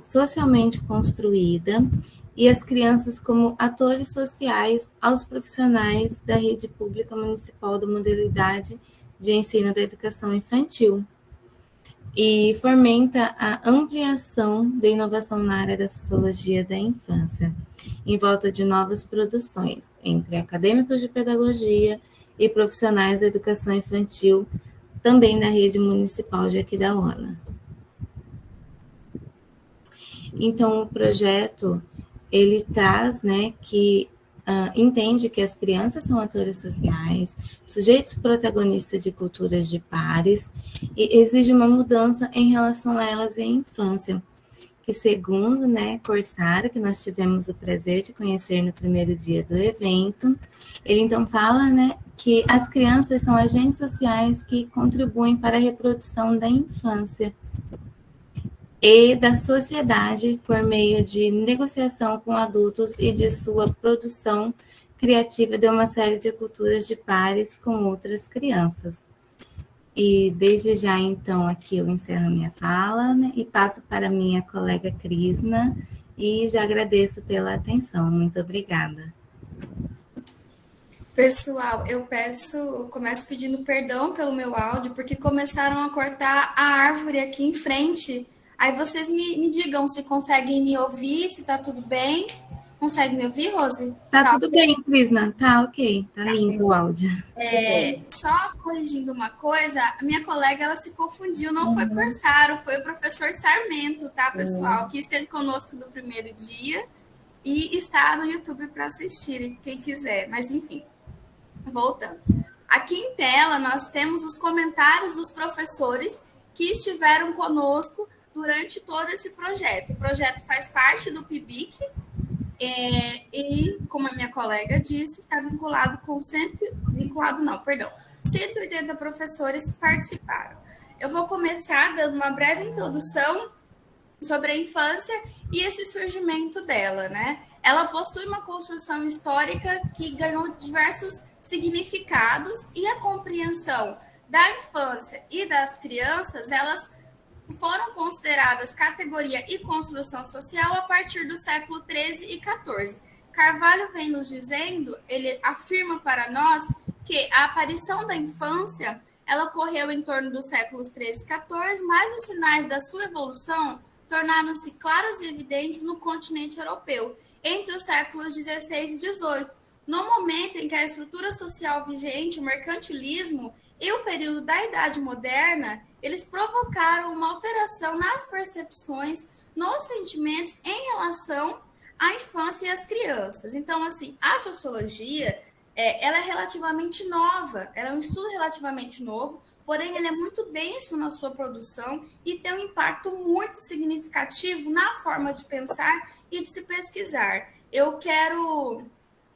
socialmente construída, e as crianças como atores sociais aos profissionais da rede pública municipal da modalidade de ensino da educação infantil. E fomenta a ampliação da inovação na área da sociologia da infância, em volta de novas produções entre acadêmicos de pedagogia e profissionais da educação infantil, também na rede municipal de aqui da UANA. Então, o projeto, ele traz, né, que entende que as crianças são atores sociais, sujeitos protagonistas de culturas de pares, e exige uma mudança em relação a elas em infância, que segundo, né, Corsara, que nós tivemos o prazer de conhecer no primeiro dia do evento, ele então fala, né, que as crianças são agentes sociais que contribuem para a reprodução da infância e da sociedade por meio de negociação com adultos e de sua produção criativa de uma série de culturas de pares com outras crianças. E desde já, então, aqui eu encerro a minha fala, né, e passo para a minha colega Crisna, e já agradeço pela atenção. Muito obrigada. Pessoal, começo pedindo perdão pelo meu áudio, porque começaram a cortar a árvore aqui em frente. Aí vocês me digam se conseguem me ouvir, se está tudo bem. Consegue me ouvir, Rose? Tá tudo bem, Crisna. Tá ok. Tá limpo o áudio. Só corrigindo uma coisa, a minha colega, ela se confundiu. Não foi por Saro, foi o professor Sarmento, tá, pessoal? Que esteve conosco do primeiro dia e está no YouTube para assistirem, quem quiser. Mas, enfim, voltando. Aqui em tela, nós temos os comentários dos professores que estiveram conosco durante todo esse projeto. O projeto faz parte do PIBIC e, como a minha colega disse, está vinculado com 180 professores participaram. Eu vou começar dando uma breve introdução sobre a infância e esse surgimento dela, né? Ela possui uma construção histórica que ganhou diversos significados e a compreensão da infância e das crianças, elas foram consideradas categoria e construção social a partir do século XIII e XIV. Carvalho vem nos dizendo, ele afirma para nós que a aparição da infância, ela ocorreu em torno dos séculos XIII e XIV, mas os sinais da sua evolução tornaram-se claros e evidentes no continente europeu, entre os séculos XVI e XVIII, no momento em que a estrutura social vigente, o mercantilismo e o período da Idade Moderna, eles provocaram uma alteração nas percepções, nos sentimentos em relação à infância e às crianças. Então, assim, a sociologia, ela é relativamente nova, ela é um estudo relativamente novo, porém ele é muito denso na sua produção e tem um impacto muito significativo na forma de pensar e de se pesquisar. Eu quero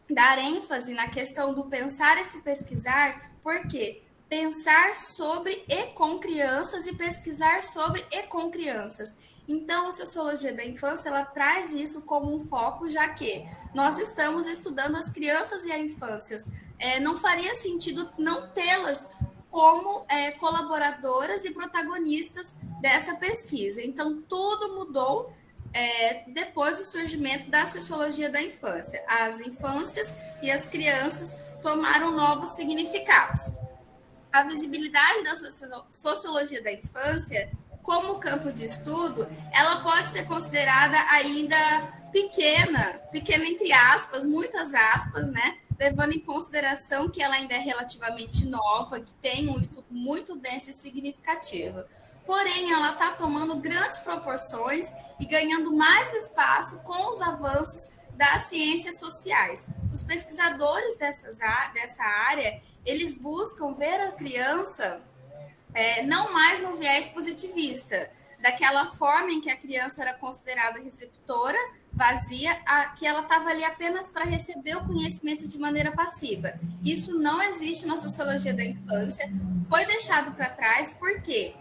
dar ênfase na questão do pensar e se pesquisar, porque pensar sobre e com crianças e pesquisar sobre e com crianças. Então, a sociologia da infância, ela traz isso como um foco, já que nós estamos estudando as crianças e a infância. Não faria sentido não tê-las como colaboradoras e protagonistas dessa pesquisa. Então, tudo mudou depois do surgimento da sociologia da infância. As infâncias e as crianças tomaram novos significados. A visibilidade da sociologia da infância como campo de estudo, ela pode ser considerada ainda pequena entre aspas, muitas aspas, né? Levando em consideração que ela ainda é relativamente nova, que tem um estudo muito denso e significativo. Porém, ela está tomando grandes proporções e ganhando mais espaço com os avanços das ciências sociais. Os pesquisadores dessa área, eles buscam ver a criança não mais no viés positivista, daquela forma em que a criança era considerada receptora, vazia, que ela estava ali apenas para receber o conhecimento de maneira passiva. Isso não existe na sociologia da infância, foi deixado para trás porque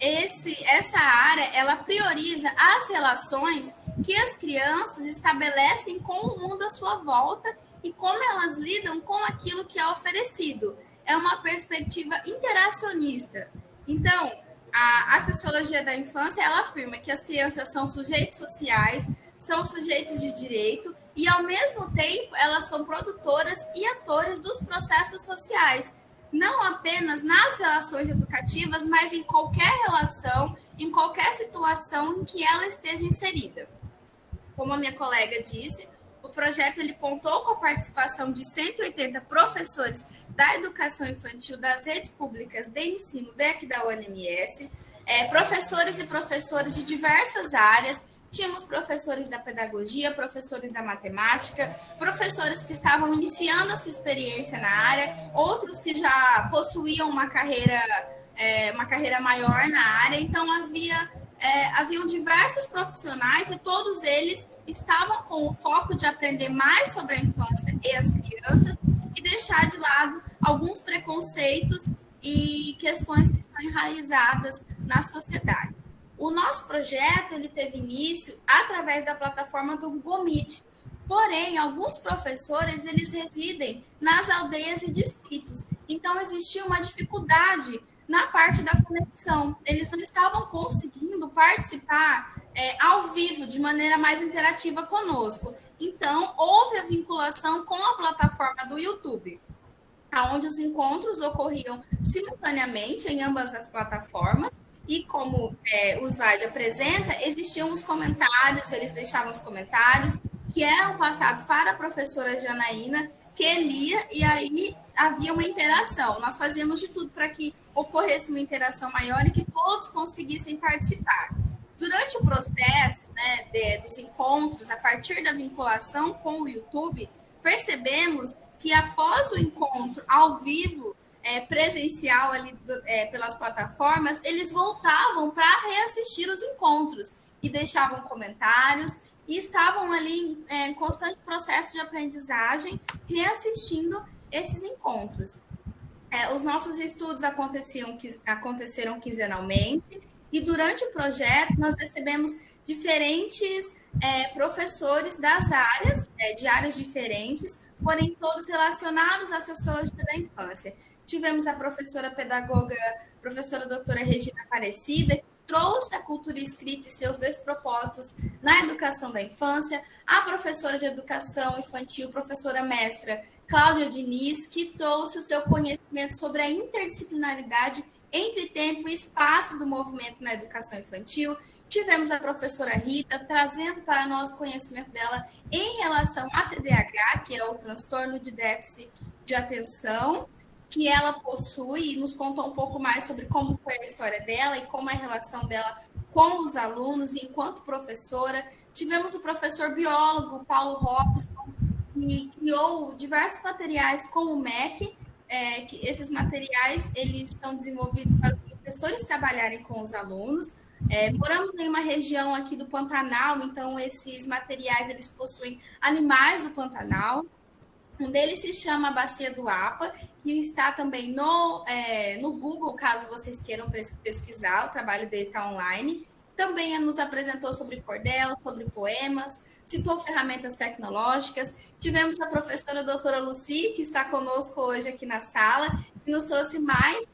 essa área, ela prioriza as relações que as crianças estabelecem com o mundo à sua volta e como elas lidam com aquilo que é oferecido. É uma perspectiva interacionista. Então, a sociologia da infância, ela afirma que as crianças são sujeitos sociais, são sujeitos de direito e, ao mesmo tempo, elas são produtoras e atores dos processos sociais, não apenas nas relações educativas, mas em qualquer relação, em qualquer situação em que ela esteja inserida. Como a minha colega disse, o projeto ele contou com a participação de 180 professores da educação infantil das redes públicas de ensino daqui da UNMS, professores e professoras de diversas áreas. Tínhamos professores da pedagogia, professores da matemática, professores que estavam iniciando a sua experiência na área, outros que já possuíam uma carreira maior na área. Então, haviam diversos profissionais e todos eles estavam com o foco de aprender mais sobre a infância e as crianças e deixar de lado alguns preconceitos e questões que estão enraizadas na sociedade. O nosso projeto ele teve início através da plataforma do Google Meet. Porém, alguns professores eles residem nas aldeias e distritos. Então, existia uma dificuldade na parte da conexão. Eles não estavam conseguindo participar ao vivo, de maneira mais interativa conosco. Então, houve a vinculação com a plataforma do YouTube, onde os encontros ocorriam simultaneamente em ambas as plataformas. E como o slide apresenta, existiam os comentários, eles deixavam os comentários, que eram passados para a professora Janaína, que lia, e aí havia uma interação. Nós fazíamos de tudo para que ocorresse uma interação maior e que todos conseguissem participar. Durante o processo, né, dos encontros, a partir da vinculação com o YouTube, percebemos que após o encontro ao vivo, presencial ali pelas plataformas, eles voltavam para reassistir os encontros e deixavam comentários e estavam ali em constante processo de aprendizagem, reassistindo esses encontros. Os nossos estudos aconteceram quinzenalmente e durante o projeto nós recebemos diferentes professores das áreas, de áreas diferentes, porém todos relacionados à sociologia da infância. Tivemos a professora pedagoga, professora doutora Regina Aparecida, que trouxe a cultura escrita e seus despropósitos na educação da infância, a professora de educação infantil, professora mestra Cláudia Diniz, que trouxe o seu conhecimento sobre a interdisciplinaridade entre tempo e espaço do movimento na educação infantil. Tivemos a professora Rita trazendo para nós o conhecimento dela em relação a TDAH, que é o transtorno de déficit de atenção, que ela possui, e nos contou um pouco mais sobre como foi a história dela e como é a relação dela com os alunos e enquanto professora. Tivemos o professor biólogo Paulo Robson, que criou diversos materiais com o MEC, que esses materiais eles são desenvolvidos para os professores trabalharem com os alunos. Moramos em uma região aqui do Pantanal, então esses materiais eles possuem animais do Pantanal. Um deles se chama Bacia do Apa, que está também no Google, caso vocês queiram pesquisar, o trabalho dele está online. Também nos apresentou sobre cordel, sobre poemas, citou ferramentas tecnológicas. Tivemos a professora doutora Lucy, que está conosco hoje aqui na sala, que nos trouxe mais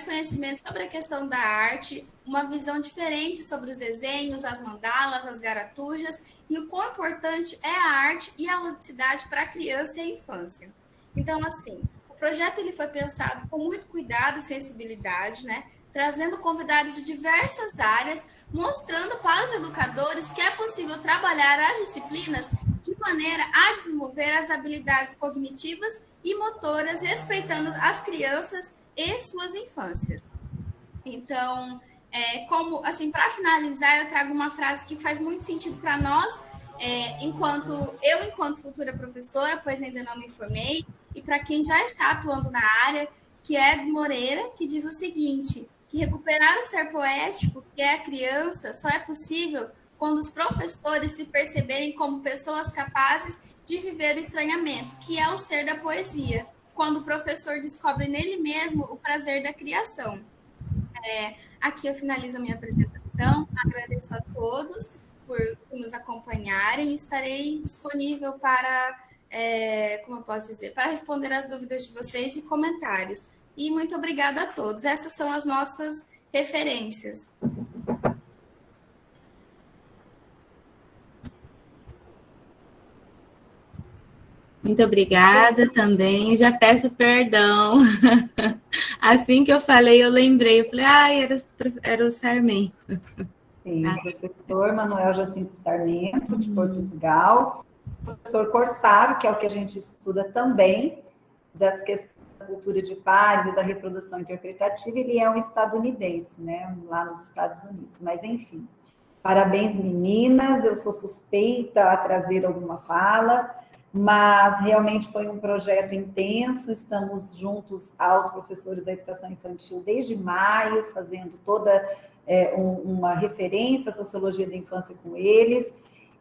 conhecimento sobre a questão da arte, uma visão diferente sobre os desenhos, as mandalas, as garatujas, e o quão importante é a arte e a ludicidade para a criança e a infância. Então, assim, o projeto ele foi pensado com muito cuidado e sensibilidade, né? Trazendo convidados de diversas áreas, mostrando para os educadores que é possível trabalhar as disciplinas de maneira a desenvolver as habilidades cognitivas e motoras, respeitando as crianças e suas infâncias. Então, como assim, para finalizar, eu trago uma frase que faz muito sentido para nós, enquanto futura professora, pois ainda não me formei, e para quem já está atuando na área, que é Moreira, que diz o seguinte: que recuperar o ser poético, que é a criança, só é possível quando os professores se perceberem como pessoas capazes de viver o estranhamento, que é o ser da poesia, quando o professor descobre nele mesmo o prazer da criação. Aqui eu finalizo a minha apresentação, agradeço a todos por nos acompanharem, estarei disponível para, como eu posso dizer, para responder as dúvidas de vocês e comentários. E muito obrigada a todos. Essas são as nossas referências. Muito obrigada também. Já peço perdão. Assim que eu falei, eu lembrei. Eu falei, era o Sarmento. Sim, professor Manuel Jacinto Sarmento, de Portugal. Professor Corsaro, que é o que a gente estuda também, das questões da cultura de pares e da reprodução interpretativa. Ele é um estadunidense, né, lá nos Estados Unidos. Mas, enfim, parabéns, meninas. Eu sou suspeita a trazer alguma fala, mas realmente foi um projeto intenso. Estamos juntos aos professores da educação infantil desde maio, fazendo toda uma referência à sociologia da infância com eles.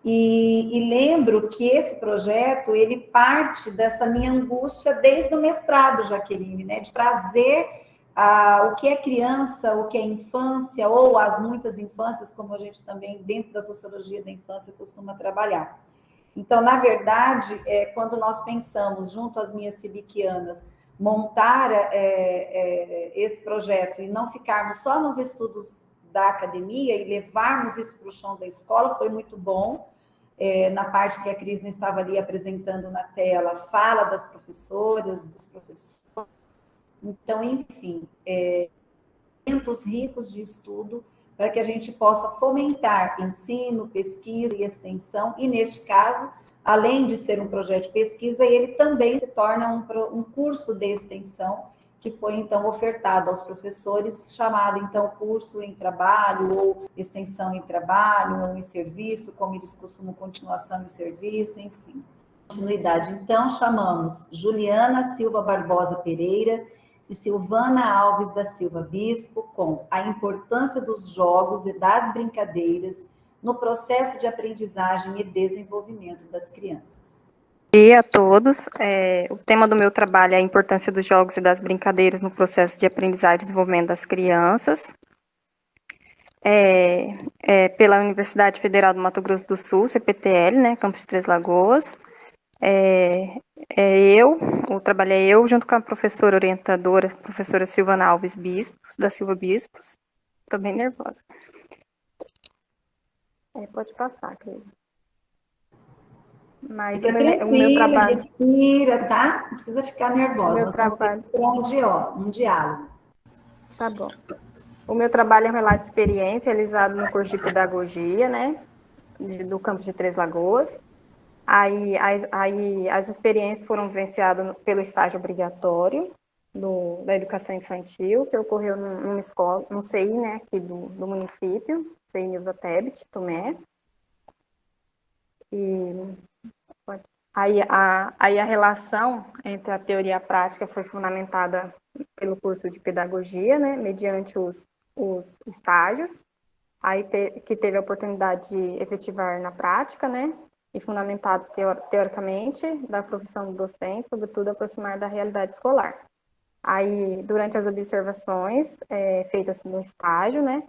E lembro que esse projeto, ele parte dessa minha angústia desde o mestrado, Jaqueline, né, de trazer o que é criança, o que é infância, ou as muitas infâncias, como a gente também, dentro da sociologia da infância, costuma trabalhar. Então, na verdade, quando nós pensamos, junto às minhas fibiquianas, montar esse projeto e não ficarmos só nos estudos da academia e levarmos isso para o chão da escola, foi muito bom. Na parte que a Crisna estava ali apresentando na tela, fala das professoras, dos professores. Então, enfim, momentos ricos de estudo para que a gente possa fomentar ensino, pesquisa e extensão, e neste caso, além de ser um projeto de pesquisa, ele também se torna um curso de extensão, que foi então ofertado aos professores, chamado então curso em trabalho, ou extensão em trabalho, ou em serviço, como eles costumam, continuação em serviço, enfim. Continuidade. Então, chamamos Juliana Silva Barbosa Pereira e Silvana Alves da Silva Bispo com a importância dos jogos e das brincadeiras no processo de aprendizagem e desenvolvimento das crianças. Bom dia a todos. O tema do meu trabalho é a importância dos jogos e das brincadeiras no processo de aprendizagem e desenvolvimento das crianças. Pela Universidade Federal do Mato Grosso do Sul, CPTL, né, Campus de Três Lagoas. O trabalho é eu, junto com a professora orientadora, professora Silvana Alves Bispos, da Silva Bispos. Estou bem nervosa. Pode passar, querida. Mas fica tranquila, o meu trabalho... respira, tá? Não precisa ficar nervosa. O meu trabalho... um diálogo. Tá bom. O meu trabalho é um relato de experiência realizado no curso de pedagogia, né? Do campus de Três Lagoas. Aí as experiências foram vivenciadas pelo estágio obrigatório da educação infantil, que ocorreu numa escola, no CI, né, aqui do município, CI Nilza Tebet, Tomé. Aí a relação entre a teoria e a prática foi fundamentada pelo curso de pedagogia, né, mediante os estágios, que teve a oportunidade de efetivar na prática, né, e fundamentado teoricamente da profissão do docente, sobretudo aproximar da realidade escolar. Aí, durante as observações feitas no estágio, né,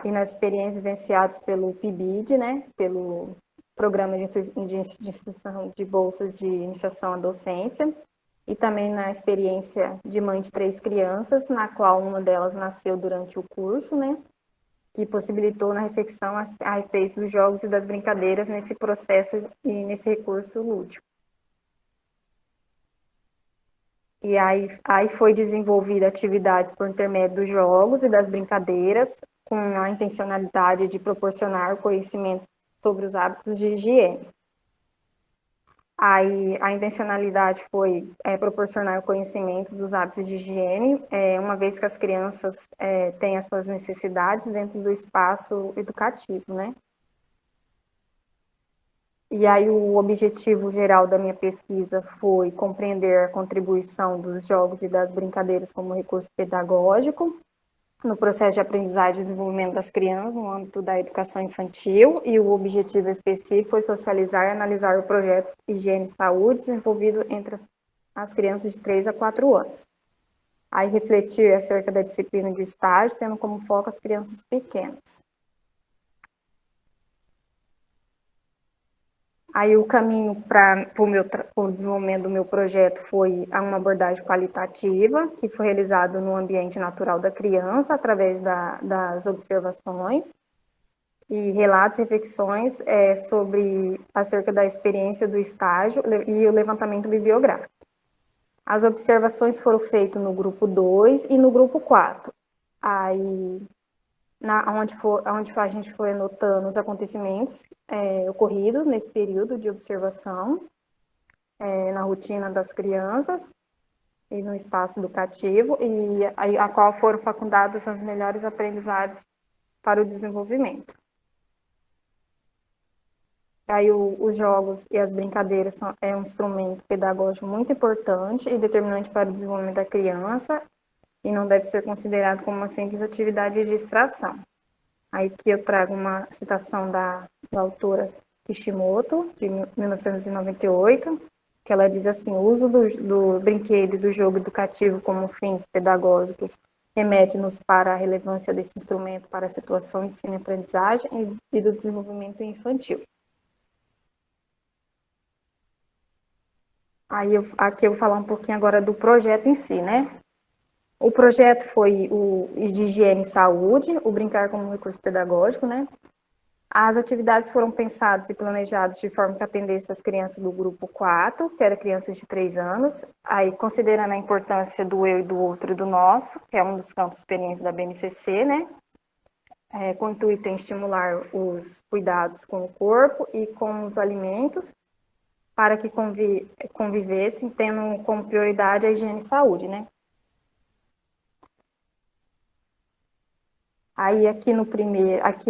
e nas experiências vivenciadas pelo PIBID, né, pelo Programa de Instituição de Bolsas de Iniciação à Docência, e também na experiência de mãe de 3 crianças, na qual uma delas nasceu durante o curso, né, que possibilitou na reflexão a respeito dos jogos e das brincadeiras nesse processo e nesse recurso lúdico. E aí foi desenvolvida atividades por intermédio dos jogos e das brincadeiras, com a intencionalidade de proporcionar conhecimentos sobre os hábitos de higiene. Aí a intencionalidade foi proporcionar o conhecimento dos hábitos de higiene, uma vez que as crianças têm as suas necessidades dentro do espaço educativo, né? E aí o objetivo geral da minha pesquisa foi compreender a contribuição dos jogos e das brincadeiras como recurso pedagógico no processo de aprendizagem e desenvolvimento das crianças no âmbito da educação infantil, e o objetivo específico foi socializar e analisar o projeto Higiene e Saúde desenvolvido entre as crianças de 3 a 4 anos. Aí refletir acerca da disciplina de estágio, tendo como foco as crianças pequenas. Aí o caminho para o desenvolvimento do meu projeto foi uma abordagem qualitativa, que foi realizado no ambiente natural da criança, através das observações e relatos e reflexões acerca da experiência do estágio e o levantamento bibliográfico. As observações foram feitas no grupo 2 e no grupo 4. Aí, onde a gente foi anotando os acontecimentos ocorridos nesse período de observação, na rotina das crianças e no espaço educativo, e a qual foram facultadas as melhores aprendizagens para o desenvolvimento. Aí os jogos e as brincadeiras são um instrumento pedagógico muito importante e determinante para o desenvolvimento da criança, e não deve ser considerado como uma simples atividade de distração. Aí que eu trago uma citação da autora Kishimoto, de 1998, que ela diz assim: o uso do brinquedo e do jogo educativo como fins pedagógicos remete-nos para a relevância desse instrumento para a situação de ensino e aprendizagem e do desenvolvimento infantil. Aí aqui eu vou falar um pouquinho agora do projeto em si, né? O projeto foi o de higiene e saúde, o brincar como recurso pedagógico, né? As atividades foram pensadas e planejadas de forma que atendesse as crianças do grupo 4, que eram crianças de 3 anos, aí considerando a importância do eu e do outro e do nosso, que é um dos campos de experiência da BNCC, né? com o intuito em estimular os cuidados com o corpo e com os alimentos, para que convivessem, tendo como prioridade a higiene e saúde, né? Aí aqui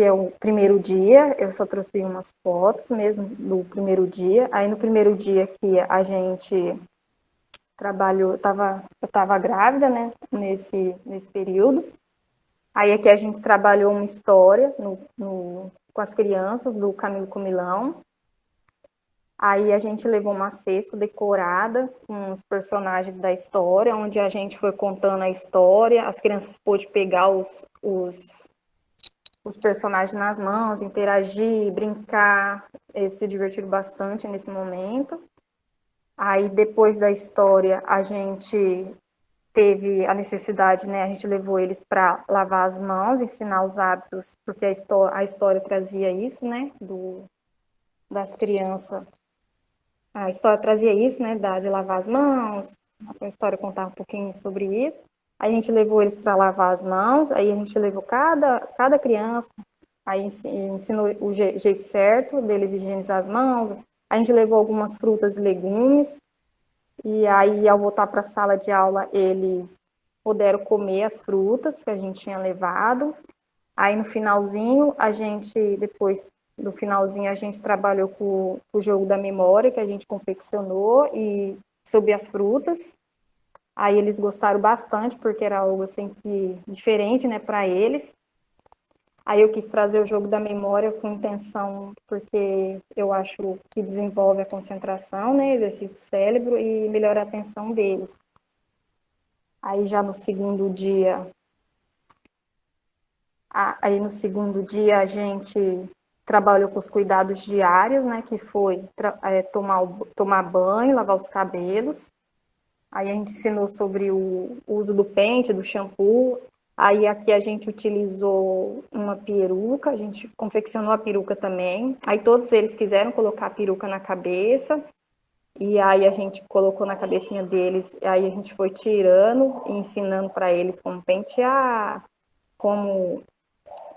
é o primeiro dia, eu só trouxe umas fotos mesmo do primeiro dia. Aí no primeiro dia que a gente trabalhou, eu estava grávida, né, nesse período. Aí aqui a gente trabalhou uma história com as crianças do Camilo Comilão. Aí a gente levou uma cesta decorada com os personagens da história, onde a gente foi contando a história, as crianças pôde pegar os personagens nas mãos, interagir, brincar, se divertiram bastante nesse momento. Aí depois da história a gente teve a necessidade, né, a gente levou eles para lavar as mãos, ensinar os hábitos, porque a história trazia isso, né, das crianças. A história trazia isso, né, de lavar as mãos, a história contava um pouquinho sobre isso. Aí a gente levou eles para lavar as mãos, aí a gente levou cada criança, aí ensinou o jeito certo deles higienizar as mãos. A gente levou algumas frutas e legumes, e aí ao voltar para a sala de aula, eles puderam comer as frutas que a gente tinha levado. Aí no finalzinho, depois do finalzinho, a gente trabalhou com o jogo da memória, que a gente confeccionou, e sobre as frutas. Aí eles gostaram bastante, porque era algo assim diferente, né, para eles. Aí eu quis trazer o jogo da memória com intenção, porque eu acho que desenvolve a concentração, né, exercita o cérebro e melhora a atenção deles. Aí já no segundo dia, a gente trabalhou com os cuidados diários, né, que foi tomar banho, lavar os cabelos. Aí a gente ensinou sobre o uso do pente, do shampoo. Aí aqui a gente utilizou uma peruca, a gente confeccionou a peruca também. Aí todos eles quiseram colocar a peruca na cabeça. E aí a gente colocou na cabecinha deles, aí a gente foi tirando e ensinando para eles como pentear, como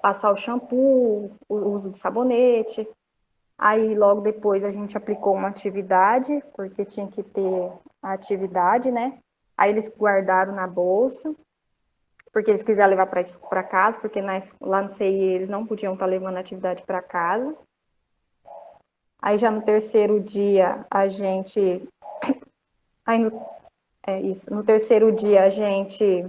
passar o shampoo, o uso do sabonete. Aí, logo depois, a gente aplicou uma atividade, porque tinha que ter a atividade, né? Aí, eles guardaram na bolsa, porque eles quiseram levar para casa, porque lá no CI eles não podiam estar levando a atividade para casa. Aí, já no terceiro dia, no terceiro dia, a gente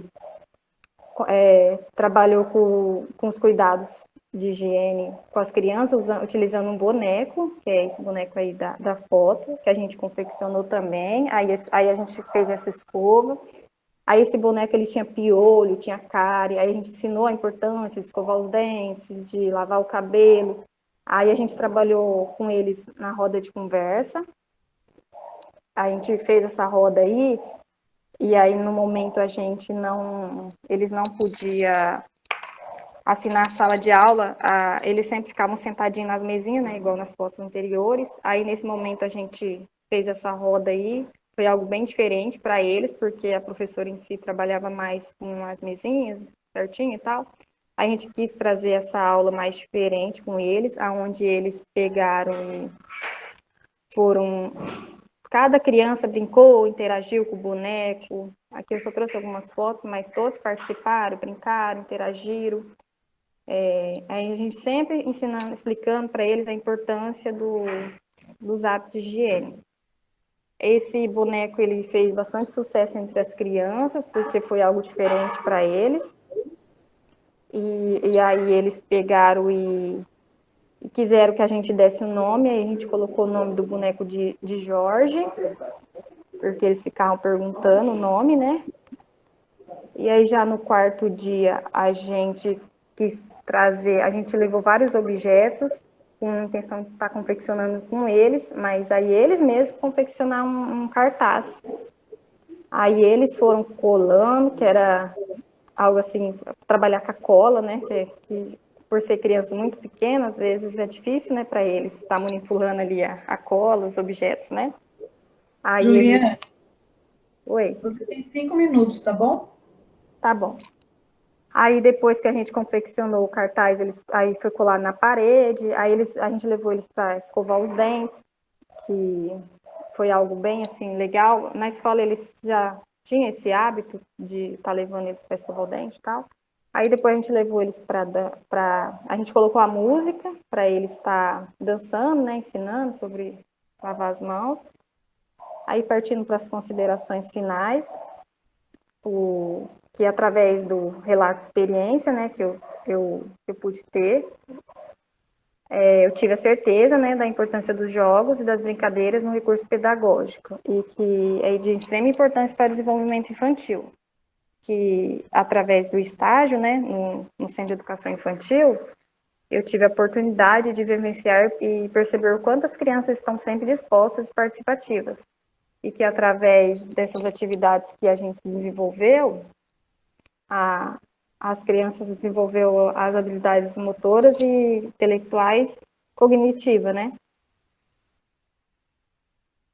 trabalhou com os cuidados de higiene com as crianças, utilizando um boneco, que é esse boneco aí da foto, que a gente confeccionou também. Aí a gente fez essa escova. Aí esse boneco, ele tinha piolho, tinha cárie. Aí a gente ensinou a importância de escovar os dentes, de lavar o cabelo. Aí a gente trabalhou com eles na roda de conversa. A gente fez essa roda aí, e aí no momento eles não podiam assinar a sala de aula, eles sempre ficavam sentadinhos nas mesinhas, né, igual nas fotos anteriores. Aí, nesse momento, a gente fez essa roda aí, foi algo bem diferente para eles, porque a professora em si trabalhava mais com as mesinhas, certinho e tal. A gente quis trazer essa aula mais diferente com eles, aonde eles pegaram e cada criança brincou, interagiu com o boneco. Aqui eu só trouxe algumas fotos, mas todos participaram, brincaram, interagiram. Aí a gente sempre ensinando, explicando para eles a importância dos hábitos de higiene. Esse boneco, ele fez bastante sucesso entre as crianças, porque foi algo diferente para eles. E aí eles pegaram e quiseram que a gente desse um nome, aí a gente colocou o nome do boneco de Jorge, porque eles ficavam perguntando o nome, né? E aí já no quarto dia a gente levou vários objetos com a intenção de estar confeccionando com eles, mas aí eles mesmos confeccionaram um cartaz. Aí eles foram colando, que era algo assim, trabalhar com a cola, né, que por ser crianças muito pequenas, às vezes é difícil, né, para eles estar manipulando ali a cola, os objetos, né. Aí Juliana, Oi. você tem 5 minutos, tá bom? Tá bom. Aí, depois que a gente confeccionou o cartaz, aí foi colado na parede, aí a gente levou eles para escovar os dentes, que foi algo bem, assim, legal. Na escola, eles já tinham esse hábito de estar levando eles para escovar o dente e tal. Aí, depois, a gente levou eles a gente colocou a música para eles estar dançando, né, ensinando sobre lavar as mãos. Aí, partindo para as considerações finais, que através do relato de experiência, né, que eu pude ter, eu tive a certeza, né, da importância dos jogos e das brincadeiras no recurso pedagógico, e que é de extrema importância para o desenvolvimento infantil, que através do estágio, né, no Centro de Educação Infantil, eu tive a oportunidade de vivenciar e perceber o quanto as crianças estão sempre dispostas e participativas, e que através dessas atividades que a gente desenvolveu, as crianças desenvolveu as habilidades motoras e intelectuais cognitivas, né?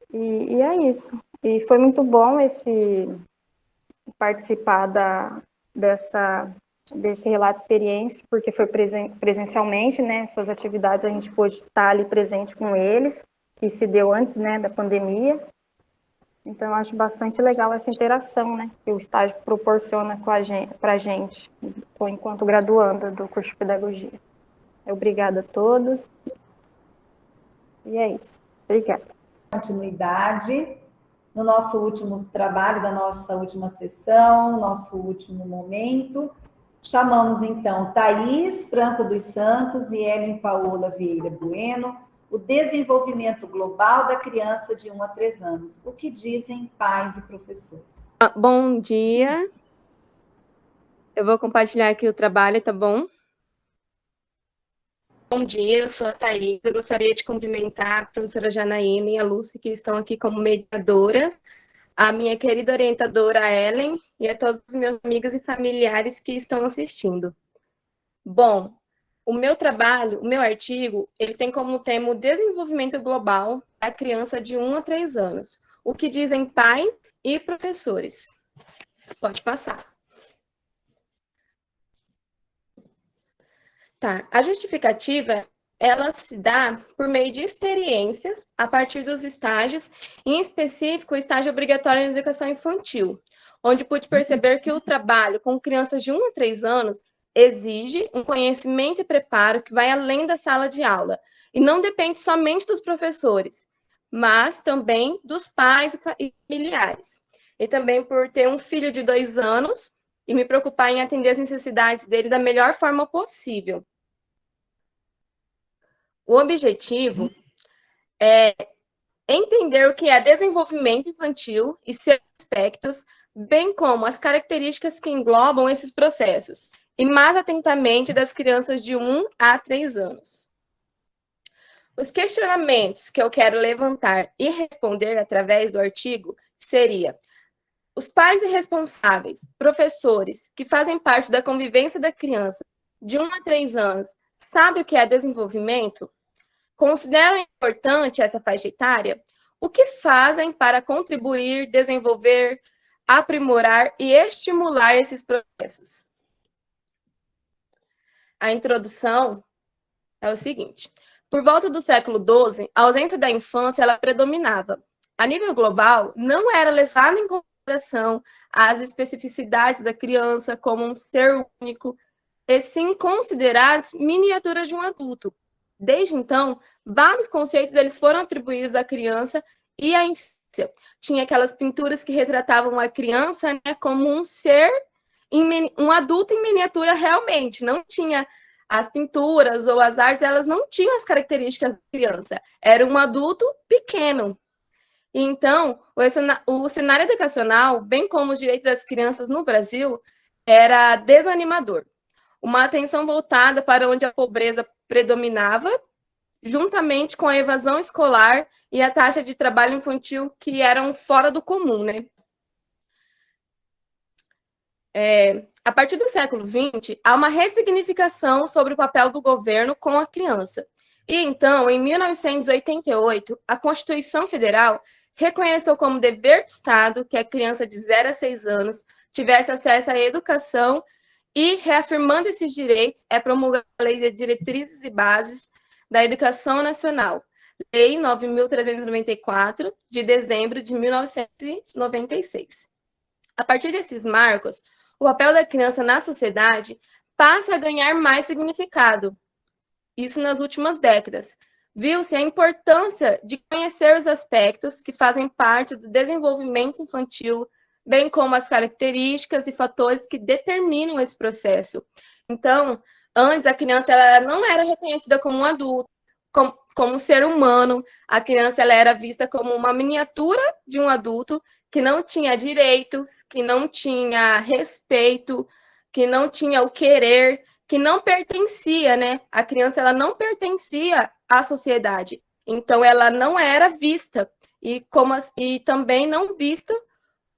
E é isso. E foi muito bom participar desse relato de experiência, porque foi presencialmente, né? Essas atividades a gente pôde estar ali presente com eles, que se deu antes, né, da pandemia. Então, eu acho bastante legal essa interação, né, que o estágio proporciona para a gente, enquanto graduanda do curso de pedagogia. Obrigada a todos. E é isso. Obrigada. Continuidade no nosso último trabalho, da nossa última sessão, nosso último momento. Chamamos, então, Thaís Franco dos Santos e Ellen Paola Vieira Bueno, o desenvolvimento global da criança de 1 a 3 anos. O que dizem pais e professores? Bom dia. Eu vou compartilhar aqui o trabalho, tá bom? Bom dia, eu sou a Thaís. Eu gostaria de cumprimentar a professora Janaína e a Lúcia, que estão aqui como mediadoras, a minha querida orientadora Ellen e a todos os meus amigos e familiares que estão assistindo. Bom, o meu trabalho, o meu artigo, ele tem como tema o desenvolvimento global da criança de 1 a 3 anos. O que dizem pais e professores? Pode passar. Tá. A justificativa, ela se dá por meio de experiências a partir dos estágios, em específico o estágio obrigatório na educação infantil, onde pude perceber que o trabalho com crianças de 1 a 3 anos exige um conhecimento e preparo que vai além da sala de aula, e não depende somente dos professores, mas também dos pais e familiares. E também por ter um filho de 2 anos e me preocupar em atender as necessidades dele da melhor forma possível. O objetivo é entender o que é desenvolvimento infantil e seus aspectos, bem como as características que englobam esses processos, e mais atentamente das crianças de 1 a 3 anos. Os questionamentos que eu quero levantar e responder através do artigo seria: os pais e responsáveis, professores, que fazem parte da convivência da criança de 1 a 3 anos, sabem o que é desenvolvimento? Consideram importante essa faixa etária? O que fazem para contribuir, desenvolver, aprimorar e estimular esses processos? A introdução é o seguinte: por volta do século XII, a ausência da infância ela predominava. A nível global, não era levada em consideração as especificidades da criança como um ser único, e sim considerados miniaturas de um adulto. Desde então, vários conceitos eles foram atribuídos à criança e à infância. Tinha aquelas pinturas que retratavam a criança, né, como um ser, um adulto em miniatura realmente. Não tinha as pinturas ou as artes, elas não tinham as características da criança. Era um adulto pequeno. Então, o cenário educacional, bem como os direitos das crianças no Brasil, era desanimador. Uma atenção voltada para onde a pobreza predominava, juntamente com a evasão escolar e a taxa de trabalho infantil que eram fora do comum, né? A partir do século XX, há uma ressignificação sobre o papel do governo com a criança. E então, em 1988, a Constituição Federal reconheceu como dever de Estado que a criança de 0 a 6 anos tivesse acesso à educação E, reafirmando esses direitos, é promulgada a Lei de Diretrizes e Bases da Educação Nacional, Lei 9.394, de dezembro de 1996. A partir desses marcos, o papel da criança na sociedade passa a ganhar mais significado. Isso nas últimas décadas. Viu-se a importância de conhecer os aspectos que fazem parte do desenvolvimento infantil, bem como as características e fatores que determinam esse processo. Então, antes a criança ela não era reconhecida como um adulto, como um ser humano. A criança ela era vista como uma miniatura de um adulto que não tinha direitos, que não tinha respeito, que não tinha o querer, que não pertencia, né? A criança ela não pertencia à sociedade. Então, ela não era vista. E também não vista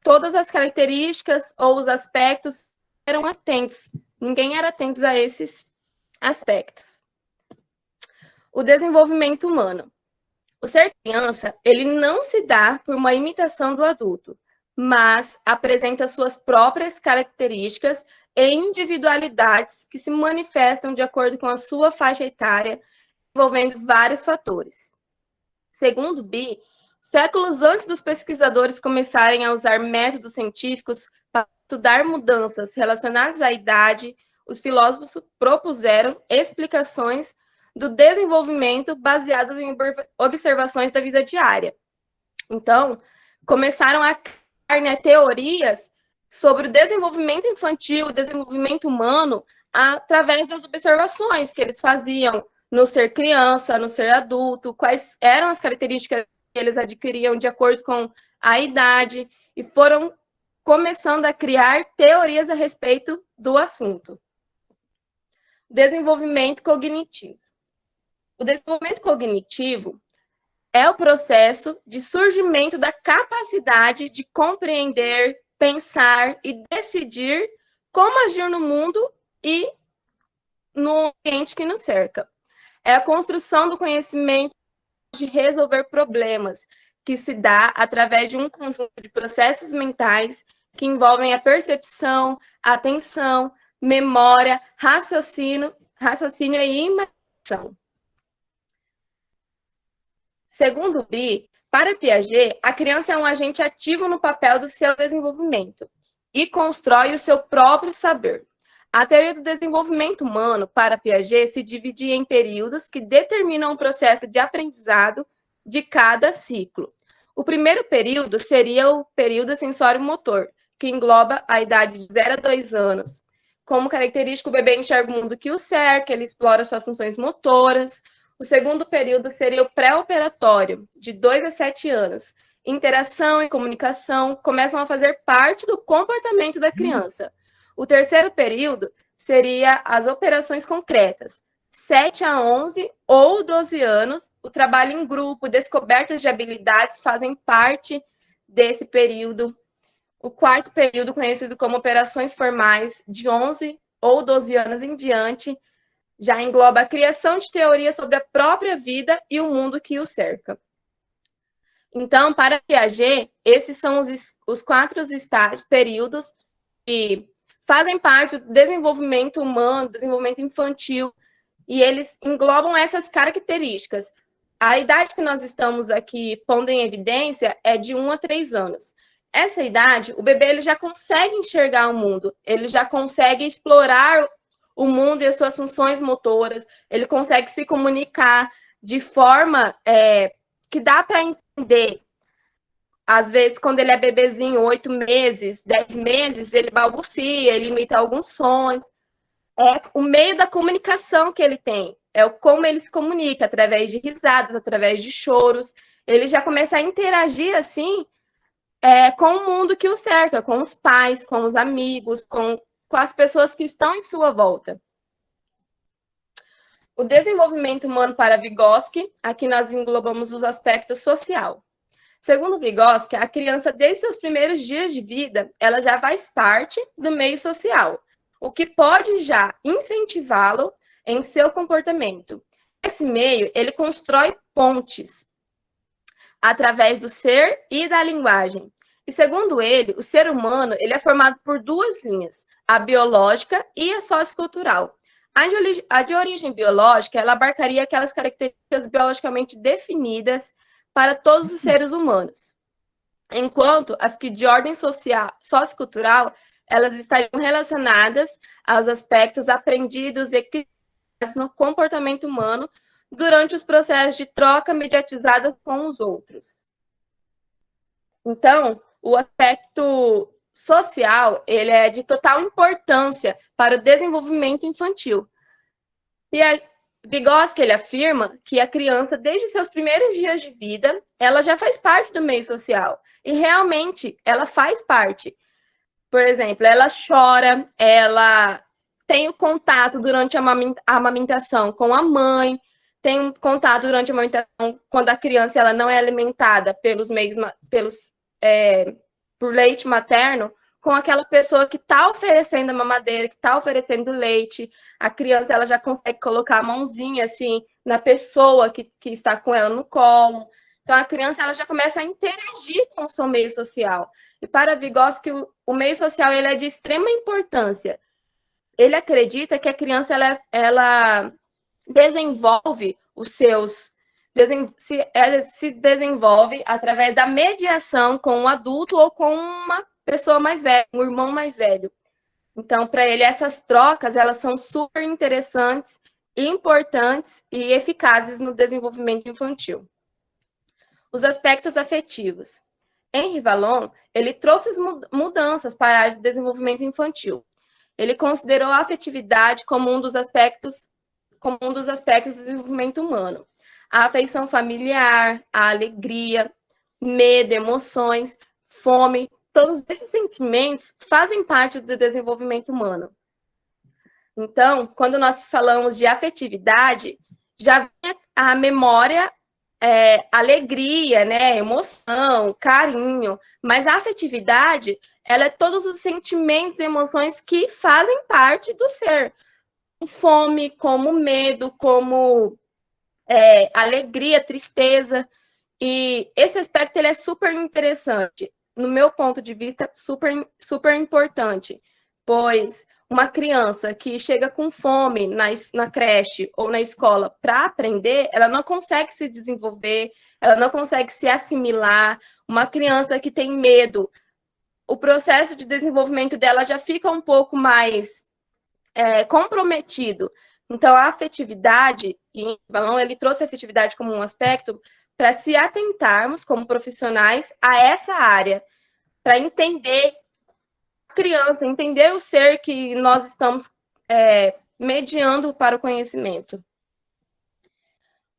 todas as características ou os aspectos eram atentos. Ninguém era atento a esses aspectos. O desenvolvimento humano. O ser criança, ele não se dá por uma imitação do adulto, mas apresenta suas próprias características e individualidades que se manifestam de acordo com a sua faixa etária, envolvendo vários fatores. Segundo Bi, séculos antes dos pesquisadores começarem a usar métodos científicos para estudar mudanças relacionadas à idade, os filósofos propuseram explicações do desenvolvimento baseadas em observações da vida diária. Então, começaram a criar, né, teorias sobre o desenvolvimento infantil, o desenvolvimento humano, através das observações que eles faziam no ser criança, no ser adulto, quais eram as características que eles adquiriam de acordo com a idade, e foram começando a criar teorias a respeito do assunto. Desenvolvimento cognitivo. O desenvolvimento cognitivo é o processo de surgimento da capacidade de compreender, pensar e decidir como agir no mundo e no ambiente que nos cerca. É a construção do conhecimento de resolver problemas, que se dá através de um conjunto de processos mentais que envolvem a percepção, a atenção, memória, raciocínio e imaginação. Segundo Bi, para Piaget, a criança é um agente ativo no papel do seu desenvolvimento e constrói o seu próprio saber. A teoria do desenvolvimento humano, para Piaget, se dividia em períodos que determinam o processo de aprendizado de cada ciclo. O primeiro período seria o período sensório-motor, que engloba a idade de 0 a 2 anos. Como característica, o bebê enxerga o mundo que o cerca, ele explora suas funções motoras. O segundo período seria o pré-operatório, de 2 a 7 anos. Interação e comunicação começam a fazer parte do comportamento da criança. O terceiro período seria as operações concretas. 7 a 11 ou 12 anos, o trabalho em grupo, descobertas de habilidades fazem parte desse período. O quarto período, conhecido como operações formais, de 11 ou 12 anos em diante, já engloba a criação de teorias sobre a própria vida e o mundo que o cerca. Então, para Piaget, esses são os 4 estágios, períodos que fazem parte do desenvolvimento humano, do desenvolvimento infantil, e eles englobam essas características. A idade que nós estamos aqui pondo em evidência é de 1 a 3 anos. Essa idade, o bebê ele já consegue enxergar o mundo, ele já consegue explorar o mundo e as suas funções motoras, ele consegue se comunicar de forma que dá para entender. Às vezes, quando ele é bebezinho, 8 meses, 10 meses, ele balbucia, ele imita alguns sons. É o meio da comunicação que ele tem, é como ele se comunica, através de risadas, através de choros. Ele já começa a interagir, assim, com o mundo que o cerca, com os pais, com os amigos, com as pessoas que estão em sua volta. O desenvolvimento humano para Vygotsky, aqui nós englobamos os aspectos social. Segundo Vygotsky, a criança, desde seus primeiros dias de vida, ela já faz parte do meio social, o que pode já incentivá-lo em seu comportamento. Esse meio, ele constrói pontes através do ser e da linguagem, E segundo ele, o ser humano ele é formado por duas linhas, a biológica e a sociocultural. A de origem biológica, ela abarcaria aquelas características biologicamente definidas para todos os seres humanos, enquanto as que de ordem sociocultural, elas estariam relacionadas aos aspectos aprendidos e criados no comportamento humano durante os processos de troca mediatizadas com os outros. Então, o aspecto social, ele é de total importância para o desenvolvimento infantil. E a Vygotsky, ele afirma que a criança, desde seus primeiros dias de vida, ela já faz parte do meio social. E realmente, ela faz parte. Por exemplo, ela chora, ela tem o contato durante a amamentação com a mãe, tem um contato durante a amamentação quando a criança ela não é alimentada por leite materno, com aquela pessoa que está oferecendo a mamadeira, que está oferecendo leite. A criança ela já consegue colocar a mãozinha assim na pessoa que está com ela no colo. Então a criança ela já começa a interagir com o seu meio social. E para Vygotsky, o meio social ele é de extrema importância. Ele acredita que a criança ela desenvolve se desenvolve através da mediação com um adulto ou com uma pessoa mais velha, um irmão mais velho. Então, para ele, essas trocas, elas são super interessantes, importantes e eficazes no desenvolvimento infantil. Os aspectos afetivos. Henri Vallon, ele trouxe as mudanças para a área de desenvolvimento infantil. Ele considerou a afetividade como um dos aspectos do desenvolvimento humano. A afeição familiar, a alegria, medo, emoções, fome, todos esses sentimentos fazem parte do desenvolvimento humano. Então, quando nós falamos de afetividade, já vem a memória, alegria, né, emoção, carinho, mas a afetividade, ela é todos os sentimentos e emoções que fazem parte do ser. Fome, como medo, como alegria, tristeza. E esse aspecto ele é super interessante. No meu ponto de vista, super importante. Pois uma criança que chega com fome na creche ou na escola para aprender, ela não consegue se desenvolver, ela não consegue se assimilar. Uma criança que tem medo, o processo de desenvolvimento dela já fica um pouco mais comprometido. Então, a afetividade, e Vallon, ele trouxe a afetividade como um aspecto para se atentarmos, como profissionais, a essa área, para entender a criança, entender o ser que nós estamos mediando para o conhecimento.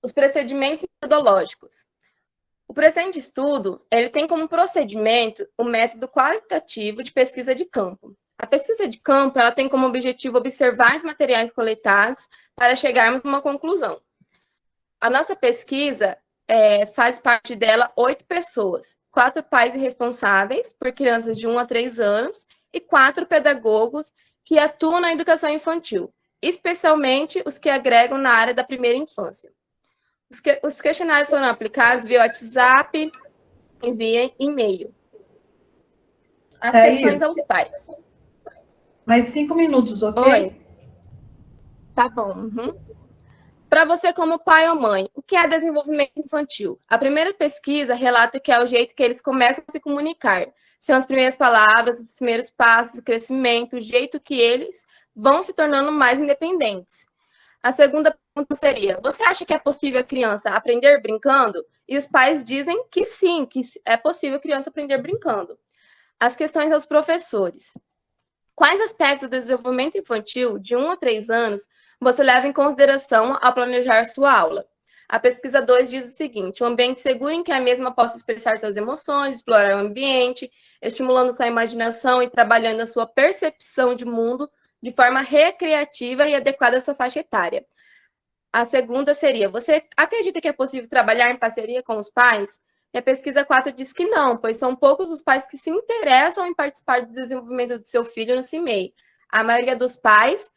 Os procedimentos metodológicos. O presente estudo, ele tem como procedimento o método qualitativo de pesquisa de campo. A pesquisa de campo ela tem como objetivo observar os materiais coletados para chegarmos a uma conclusão. A nossa pesquisa faz parte dela 8 pessoas, 4 pais responsáveis por crianças de 1 a 3 anos e 4 pedagogos que atuam na educação infantil, especialmente os que agregam na área da primeira infância. Os questionários foram aplicados via WhatsApp e via e-mail. As questões aos pais. Mais 5 minutos, ok? Oi. Tá bom. Uhum. Para você, como pai ou mãe, o que é desenvolvimento infantil? A primeira pesquisa relata que é o jeito que eles começam a se comunicar. São as primeiras palavras, os primeiros passos, o crescimento, o jeito que eles vão se tornando mais independentes. A segunda pergunta seria, você acha que é possível a criança aprender brincando? E os pais dizem que sim, que é possível a criança aprender brincando. As questões aos professores. Quais aspectos do desenvolvimento infantil de 1 a 3 anos você leva em consideração ao planejar sua aula? A pesquisa 2 diz o seguinte, um ambiente seguro em que a mesma possa expressar suas emoções, explorar o ambiente, estimulando sua imaginação e trabalhando a sua percepção de mundo de forma recreativa e adequada à sua faixa etária. A segunda seria, você acredita que é possível trabalhar em parceria com os pais? E a pesquisa 4 diz que não, pois são poucos os pais que se interessam em participar do desenvolvimento do seu filho no CIMEI. A maioria dos pais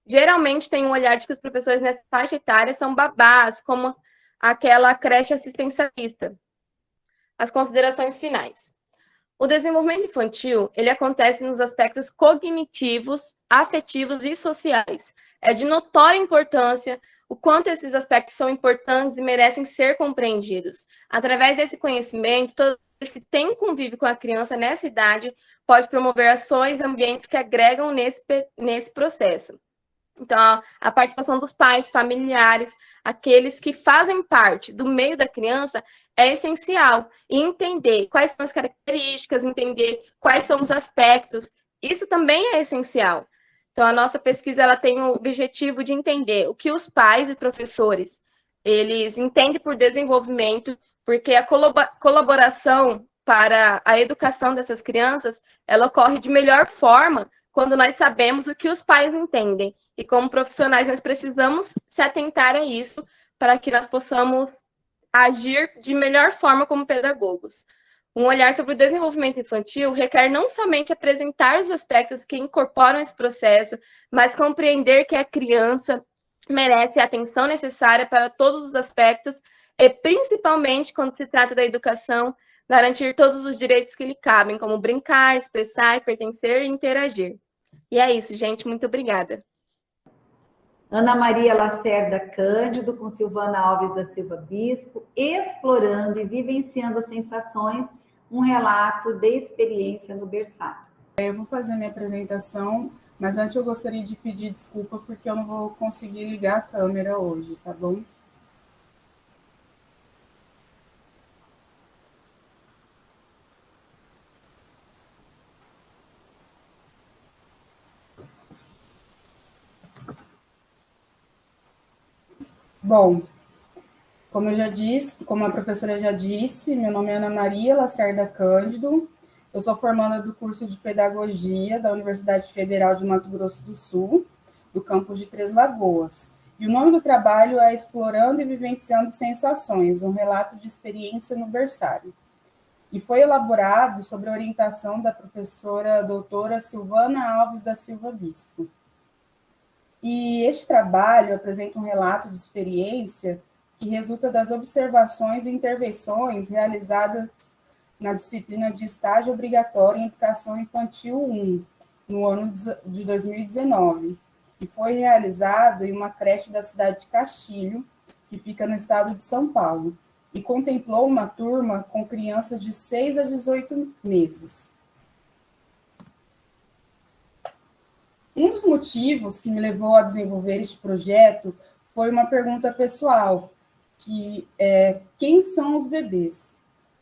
geralmente tem um olhar de que os professores nessa faixa etária são babás, como aquela creche assistencialista. As considerações finais. O desenvolvimento infantil, ele acontece nos aspectos cognitivos, afetivos e sociais. É de notória importância o quanto esses aspectos são importantes e merecem ser compreendidos. Através desse conhecimento, todos que têm convívio com a criança nessa idade pode promover ações, ambientes que agregam nesse processo. Então, a participação dos pais, familiares, aqueles que fazem parte do meio da criança, é essencial. E entender quais são as características, entender quais são os aspectos, isso também é essencial. Então, a nossa pesquisa ela tem o objetivo de entender o que os pais e professores, eles entendem por desenvolvimento, porque a colaboração para a educação dessas crianças, ela ocorre de melhor forma quando nós sabemos o que os pais entendem. E como profissionais, nós precisamos se atentar a isso para que nós possamos agir de melhor forma como pedagogos. Um olhar sobre o desenvolvimento infantil requer não somente apresentar os aspectos que incorporam esse processo, mas compreender que a criança merece a atenção necessária para todos os aspectos e, principalmente, quando se trata da educação, garantir todos os direitos que lhe cabem, como brincar, expressar, pertencer e interagir. E é isso, gente. Muito obrigada. Ana Maria Lacerda Cândido, com Silvana Alves da Silva Bispo, explorando e vivenciando as sensações, um relato de experiência no berçário. Eu vou fazer minha apresentação, mas antes eu gostaria de pedir desculpa porque eu não vou conseguir ligar a câmera hoje, tá bom? Bom, como eu já disse, como a professora já disse, meu nome é Ana Maria Lacerda Cândido, eu sou formanda do curso de Pedagogia da Universidade Federal de Mato Grosso do Sul, do campus de Três Lagoas. E o nome do trabalho é Explorando e Vivenciando Sensações, um relato de experiência no berçário. E foi elaborado sob a orientação da professora doutora Silvana Alves da Silva Bispo. E este trabalho apresenta um relato de experiência que resulta das observações e intervenções realizadas na disciplina de estágio obrigatório em educação infantil 1, no ano de 2019, e foi realizado em uma creche da cidade de Castilho, que fica no estado de São Paulo, e contemplou uma turma com crianças de 6 a 18 meses. Um dos motivos que me levou a desenvolver este projeto foi uma pergunta pessoal, que é: quem são os bebês?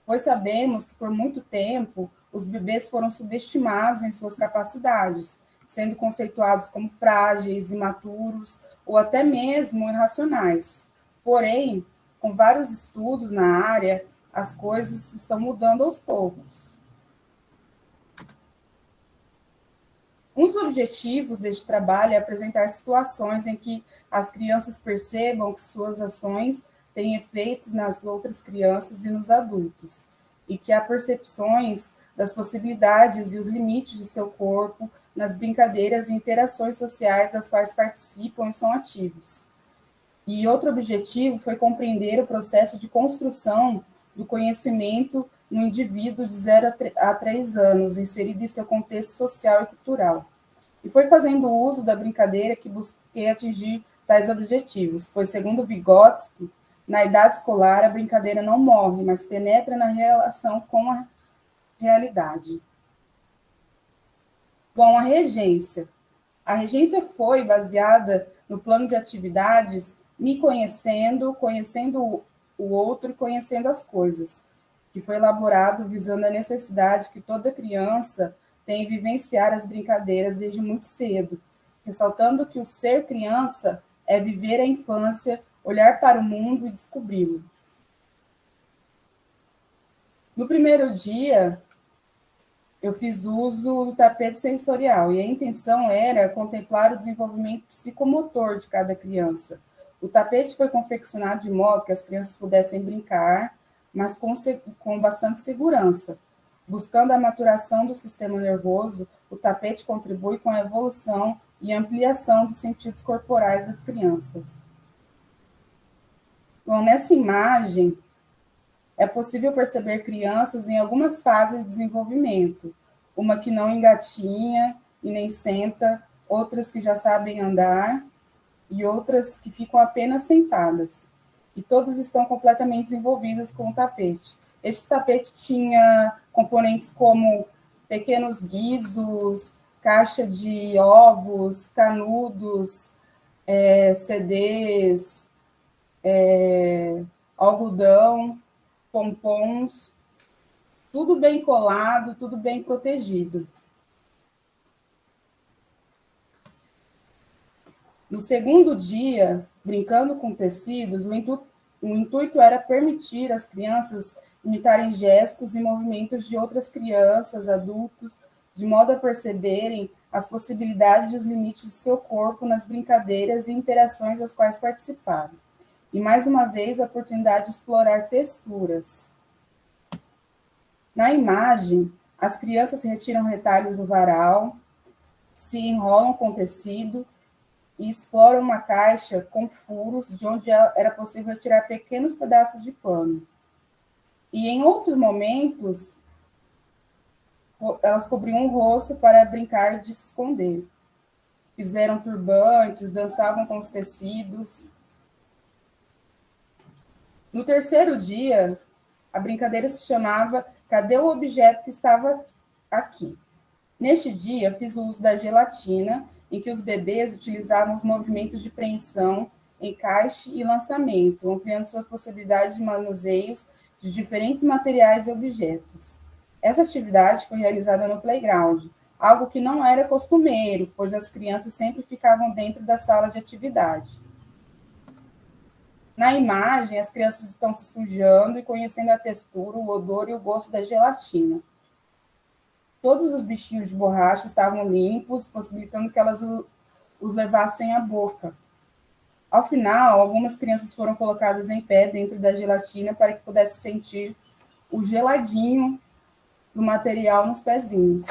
Pois sabemos que, por muito tempo, os bebês foram subestimados em suas capacidades, sendo conceituados como frágeis, imaturos ou até mesmo irracionais. Porém, com vários estudos na área, as coisas estão mudando aos poucos. Um dos objetivos deste trabalho é apresentar situações em que as crianças percebam que suas ações têm efeitos nas outras crianças e nos adultos, e que há percepções das possibilidades e os limites de seu corpo nas brincadeiras e interações sociais das quais participam e são ativos. E outro objetivo foi compreender o processo de construção do conhecimento no indivíduo de 0 a 3 anos, inserido em seu contexto social e cultural. E foi fazendo uso da brincadeira que busquei atingir tais objetivos, pois, segundo Vygotsky, na idade escolar, a brincadeira não morre, mas penetra na relação com a realidade. Bom, a regência. A regência foi baseada no plano de atividades me conhecendo, conhecendo o outro e conhecendo as coisas, que foi elaborado visando a necessidade que toda criança tem em vivenciar as brincadeiras desde muito cedo, ressaltando que o ser criança é viver a infância, olhar para o mundo e descobri-lo. No primeiro dia, eu fiz uso do tapete sensorial, e a intenção era contemplar o desenvolvimento psicomotor de cada criança. O tapete foi confeccionado de modo que as crianças pudessem brincar, mas com bastante segurança. Buscando a maturação do sistema nervoso, o tapete contribui com a evolução e ampliação dos sentidos corporais das crianças. Bom, nessa imagem, é possível perceber crianças em algumas fases de desenvolvimento, uma que não engatinha e nem senta, outras que já sabem andar e outras que ficam apenas sentadas. E todas estão completamente desenvolvidas com o tapete. Este tapete tinha componentes como pequenos guizos, caixa de ovos, canudos, CDs, algodão, pompons, tudo bem colado, tudo bem protegido. No segundo dia, brincando com tecidos, o intuito era permitir às crianças imitarem gestos e movimentos de outras crianças, adultos, de modo a perceberem as possibilidades e os limites de seu corpo nas brincadeiras e interações às quais participaram. E, mais uma vez, a oportunidade de explorar texturas. Na imagem, as crianças retiram retalhos do varal, se enrolam com tecido e exploram uma caixa com furos de onde era possível retirar pequenos pedaços de pano. E, em outros momentos, elas cobriam o rosto para brincar de se esconder. Fizeram turbantes, dançavam com os tecidos. No terceiro dia, a brincadeira se chamava Cadê o objeto que estava aqui? Neste dia, fiz o uso da gelatina, em que os bebês utilizavam os movimentos de preensão, encaixe e lançamento, ampliando suas possibilidades de manuseios de diferentes materiais e objetos. Essa atividade foi realizada no playground, algo que não era costumeiro, pois as crianças sempre ficavam dentro da sala de atividade. Na imagem, as crianças estão se sujando e conhecendo a textura, o odor e o gosto da gelatina. Todos os bichinhos de borracha estavam limpos, possibilitando que elas os levassem à boca. Ao final, algumas crianças foram colocadas em pé dentro da gelatina para que pudessem sentir o geladinho do material nos pezinhos.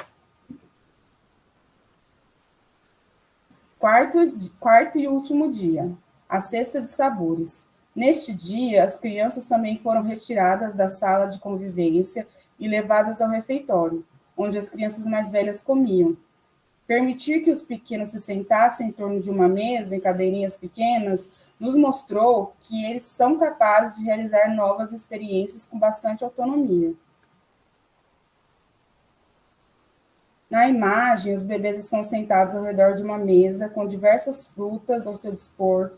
Quarto e último dia, a cesta de sabores. Neste dia, as crianças também foram retiradas da sala de convivência e levadas ao refeitório, onde as crianças mais velhas comiam. Permitir que os pequenos se sentassem em torno de uma mesa, em cadeirinhas pequenas, nos mostrou que eles são capazes de realizar novas experiências com bastante autonomia. Na imagem, os bebês estão sentados ao redor de uma mesa com diversas frutas ao seu dispor.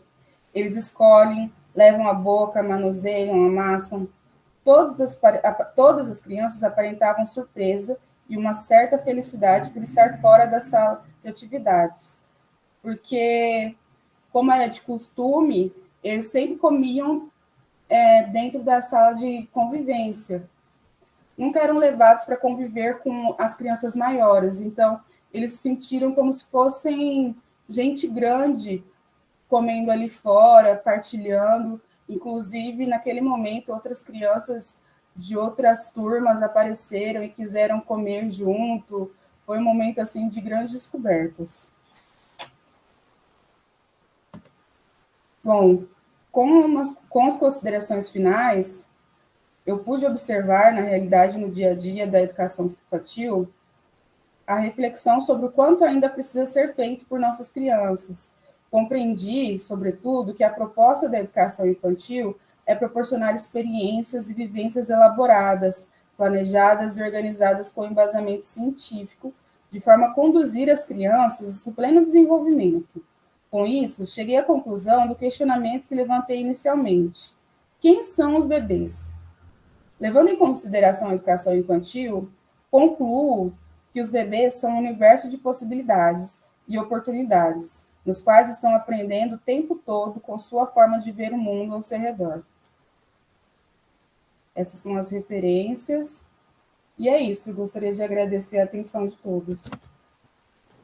Eles escolhem, levam à boca, manuseiam, amassam. Todas as crianças aparentavam surpresa e uma certa felicidade por estar fora da sala de atividades. Porque, como era de costume, eles sempre comiam dentro da sala de convivência. Nunca eram levados para conviver com as crianças maiores. Então, eles se sentiram como se fossem gente grande, comendo ali fora, partilhando. Inclusive, naquele momento, outras crianças de outras turmas apareceram e quiseram comer junto. Foi um momento assim de grandes descobertas. Bom, com as considerações finais, eu pude observar, na realidade, no dia a dia da educação infantil, a reflexão sobre o quanto ainda precisa ser feito por nossas crianças. Compreendi, sobretudo, que a proposta da educação infantil é proporcionar experiências e vivências elaboradas, planejadas e organizadas com embasamento científico, de forma a conduzir as crianças a seu pleno desenvolvimento. Com isso, cheguei à conclusão do questionamento que levantei inicialmente. Quem são os bebês? Levando em consideração a educação infantil, concluo que os bebês são um universo de possibilidades e oportunidades, nos quais estão aprendendo o tempo todo com sua forma de ver o mundo ao seu redor. Essas são as referências. E é isso, gostaria de agradecer a atenção de todos.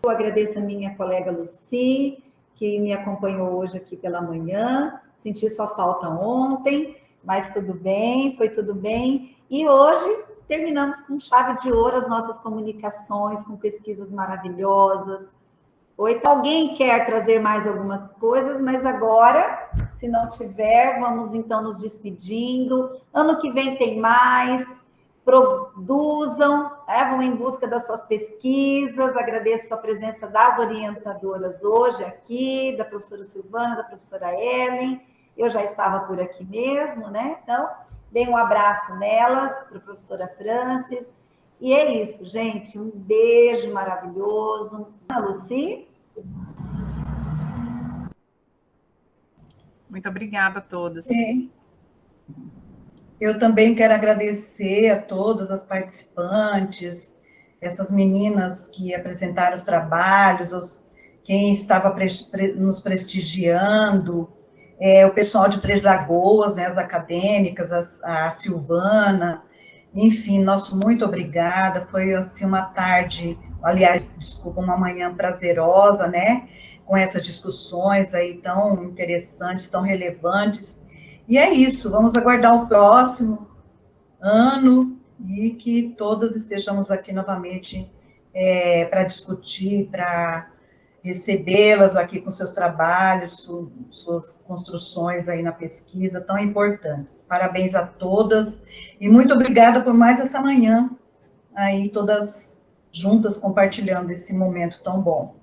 Eu agradeço a minha colega Lucy, que me acompanhou hoje aqui pela manhã. Senti sua falta ontem, mas tudo bem, foi tudo bem. E hoje terminamos com chave de ouro as nossas comunicações, com pesquisas maravilhosas, Ou então alguém quer trazer mais algumas coisas, mas agora, se não tiver, vamos então nos despedindo. Ano que vem tem mais. Produzam, vão em busca das suas pesquisas. Agradeço a presença das orientadoras hoje aqui, da professora Silvana, da professora Ellen. Eu já estava por aqui mesmo, né? Então, dei um abraço nelas, para a professora Francis. E é isso, gente. Um beijo maravilhoso. Ana Lucy? Muito obrigada a todas. Eu também quero agradecer a todas as participantes, essas meninas que apresentaram os trabalhos, quem estava nos prestigiando, o pessoal de Três Lagoas, né, as acadêmicas, a Silvana, enfim, nosso muito obrigada. Foi assim uma tarde, aliás, desculpa, uma manhã prazerosa, né, com essas discussões aí tão interessantes, tão relevantes. E é isso, vamos aguardar o próximo ano e que todas estejamos aqui novamente para discutir, para recebê-las aqui com seus trabalhos, suas construções aí na pesquisa tão importantes. Parabéns a todas e muito obrigada por mais essa manhã aí, todas juntas compartilhando esse momento tão bom.